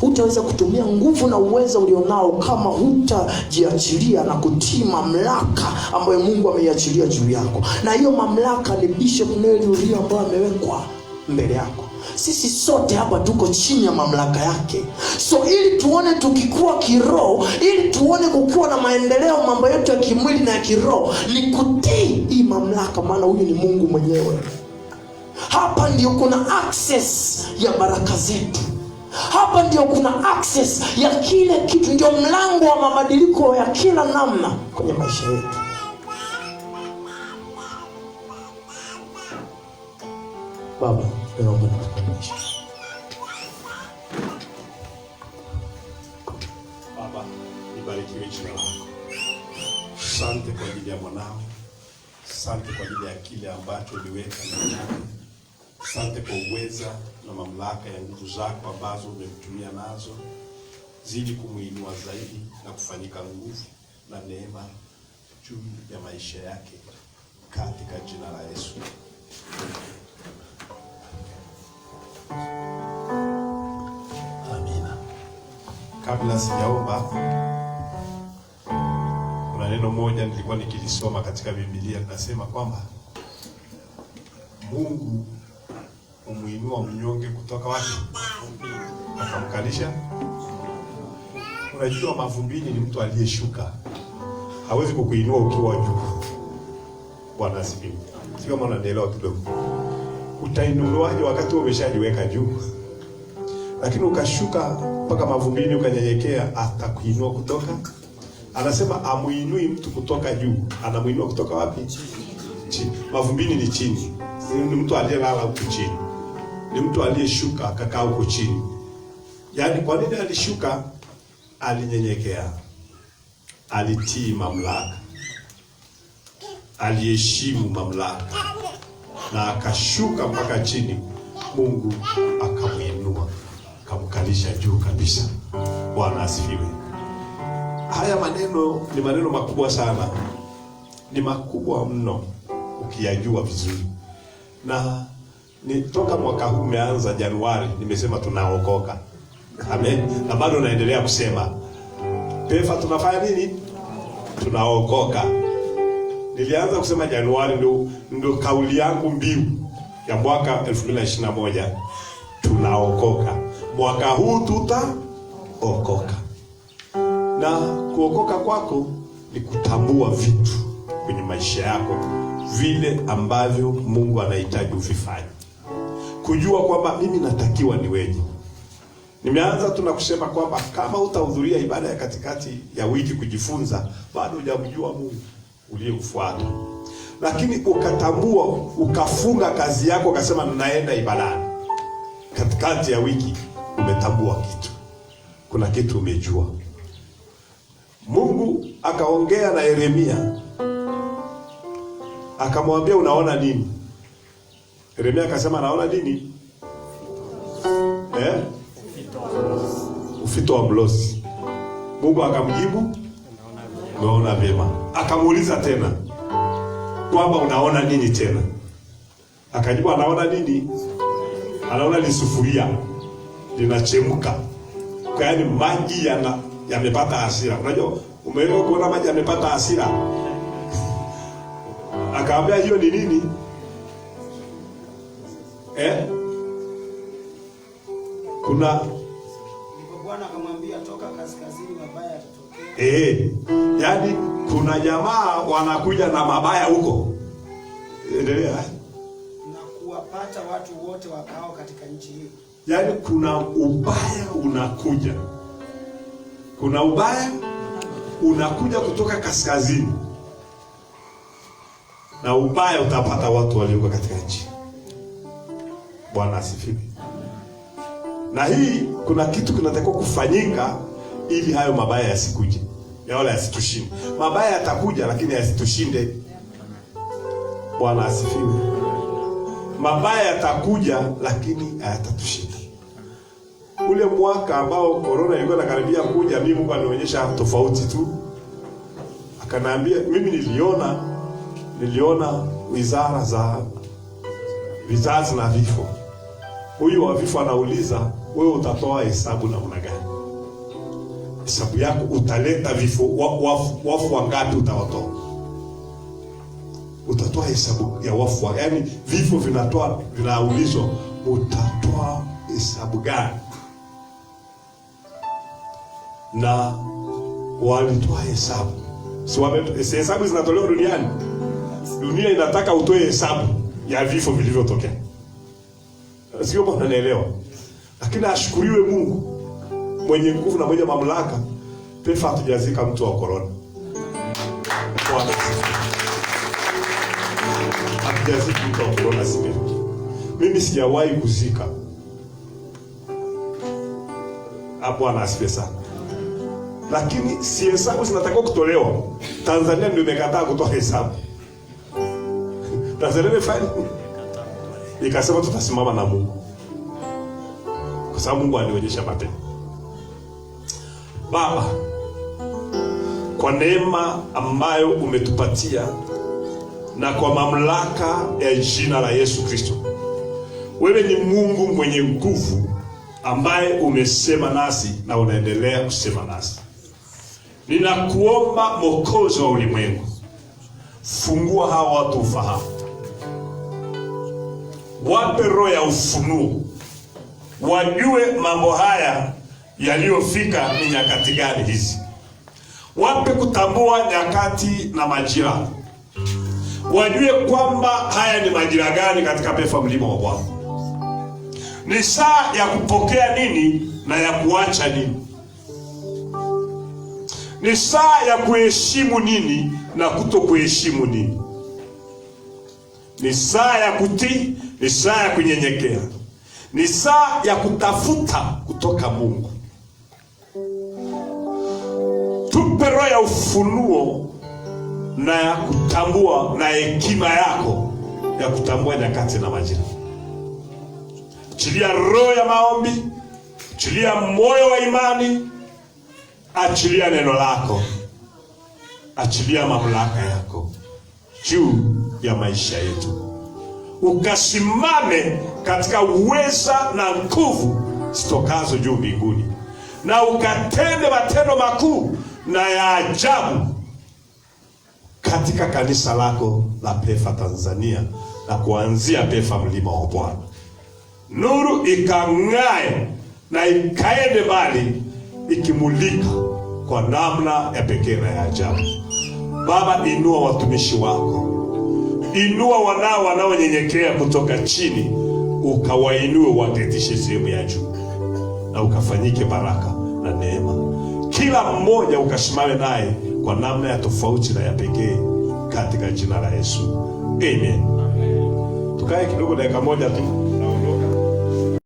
hutaweza kutumia nguvu na uwezo ulionao kama hutajiachilia na kutii mamlaka ambayo Mungu ameiachilia juu yako. Na hiyo mamlaka ni Bishop Neli Urio ambaye amewekwa mbele yako. Sisi sote hapa tuko chini ya mamlaka yake. So ili tuone tukikua kiroho, ili tuone kukiwa na maendeleo mambo yetu ya kimwili na ya kiroho, ni kutii hii mamlaka, maana huyu ni Mungu mwenyewe. Hapa ndio kuna access ya baraka zetu. Hapa ndio kuna access ya kile kitu, ndio mlango wa mabadiliko ya kila namna kwenye maisha yetu. Baba, naomba nikukumbushe. Baba, nibarikiwe jina lako. Asante kwa ajili ya mwanao. Asante kwa ajili ya kile ambacho uliweka ndani yake. Asante kwa uweza na mamlaka ya nguvu zako ambazo umemtumia nazo. Zidi kumuinua zaidi na kufanyika nguvu na neema juu ya maisha yake katika jina la Yesu. Amina. Kabla sijaomba, kuna neno moja nilikuwa nikilisoma katika Biblia, linasema kwamba Mungu umuinua mnyonge kutoka wapi? Akamkalisha. Unajua mavumbini ni mtu aliyeshuka. Hawezi kukuinua ukiwa juu. Bwana asifiwe. Sio kama unaelewa kidogo. Utainuliwaje wakati umeshajiweka juu? Lakini ukashuka mpaka mavumbini ukanyenyekea, atakuinua kutoka. Anasema amuinui mtu kutoka juu. Anamuinua kutoka wapi? Chini. Mavumbini ni chini. Ni mtu aliyelala huko chini. Ni mtu aliyeshuka akakaa huko chini. Yaani kwa nini alishuka? Alinyenyekea. Alitii mamlaka. Aliheshimu mamlaka. Na akashuka mpaka chini. Mungu akamuinua, akamkalisha juu kabisa. Bwana asifiwe. Haya maneno ni maneno makubwa sana. Ni makubwa mno ukiyajua vizuri. Na ni toka mwaka huu umeanza Januari, nimesema tunaokoka. Amen. Na bado naendelea kusema Pefa tunafanya nini? Tunaokoka. Nilianza kusema Januari, ndio kauli yangu mbiu ya mwaka 2021. Tunaokoka. Mwaka huu tutaokoka. Na kuokoka kwako ni kutambua vitu kwenye maisha yako vile ambavyo Mungu anahitaji uvifanye. Kujua kwamba mimi natakiwa niweje. Nimeanza tunakusema kwamba kama utahudhuria ibada ya katikati ya wiki kujifunza, bado hujamjua Mungu uliyemfuata. Lakini ukatambua, ukafunga kazi yako, ukasema ninaenda ibadani. Katikati ya wiki umetambua kitu. Kuna kitu umejua. Mungu akaongea na Yeremia. Akamwambia unaona nini? Yeremia akasema naona nini? Ufito wa mlosi. Mungu akamjibu unaona vyema. Akamuuliza tena kwamba unaona nini tena? Akajibu anaona nini? Anaona ni sufuria linachemka. Kwa yaani maji yamepata hasira. Unajua umeelewa kuona maji yamepata hasira? Akaambia hiyo ni nini? Kuna Bwana akamwambia toka kaskazini mabaya yatatokea. Yaani kuna jamaa wanakuja na mabaya huko. Endelea. Na kuwapata watu wote wakao katika nchi hii. Yaani kuna ubaya unakuja. Kuna ubaya unakuja kutoka kaskazini. Na ubaya utapata watu walioko katika nchi. Bwana asifiwe. Na hii kuna kitu kinatakiwa kufanyika ili hayo mabaya yasikuje. Ya wala yasitushinde. Mabaya yatakuja lakini yasitushinde. Bwana asifiwe. Mabaya yatakuja lakini hayatatushinda. Ule mwaka ambao corona ilikuwa inakaribia kuja, mimi Mungu anionyesha tofauti tu. Akaniambia mimi niliona wizara za vizazi na vifo. Huyu wa vifo anauliza, wewe utatoa hesabu namna gani? Hesabu yako utaleta vifo wafu wangapi utawatoa? Utatoa hesabu ya wafu, yaani vifo vinaulizwa, utatoa hesabu gani? Na walitoa hesabu. Si hesabu zinatolewa duniani. Dunia inataka utoe hesabu ya vifo vilivyotokea. Sio bwana, naelewa. Lakini ashukuriwe Mungu mwenye nguvu na mwenye mamlaka, PEFA hatujazika mtu wa corona. Bwana hatujazika mtu wa corona sisi. Mimi sijawahi kuzika. Hapo anasifiwe sana. Lakini si hesabu zinatakiwa kutolewa. Tanzania ndio imekataa kutoa hesabu. Tanzania imefanya ikasema tutasimama na Mungu. Kwa sababu Mungu alionyesha mapema. Baba, kwa neema ambayo umetupatia na kwa mamlaka ya jina la Yesu Kristo, wewe ni Mungu mwenye nguvu ambaye umesema nasi na unaendelea kusema nasi. Ninakuomba Mwokozi wa ulimwengu, fungua hawa watu ufahamu. Wape roho ya ufunuo, wajue mambo haya yaliyofika ni nyakati gani hizi. Wape kutambua nyakati na majira, wajue kwamba haya ni majira gani katika PEFA Mlima wa Bwana. Ni saa ya kupokea nini na ya kuacha nini. Ni saa ya kuheshimu nini na kutokuheshimu nini. Ni saa ya kutii, ni saa ya kunyenyekea. Ni saa ya kutafuta kutoka Mungu. Tupe roho ya ufunuo na ya kutambua na hekima yako ya kutambua nyakati na majira. Achilia roho ya maombi, achilia moyo wa imani, achilia neno lako, achilia mamlaka yako juu ya maisha yetu. Ukasimame katika uweza na nguvu zitokazo juu mbinguni, na ukatende matendo makuu na ya ajabu katika kanisa lako la PEFA Tanzania, na kuanzia PEFA Mlima wa Bwana. Nuru ikang'ae na ikaende mbali, ikimulika kwa namna ya pekee na ya ajabu. Baba, inua watumishi wako, inua wanao wanaonyenyekea kutoka chini, ukawainue waketishe sehemu ya juu, na ukafanyike baraka na neema. Kila mmoja ukasimame naye kwa namna ya tofauti na ya pekee, katika jina la Yesu. Amen. Tukae kidogo dakika moja tu.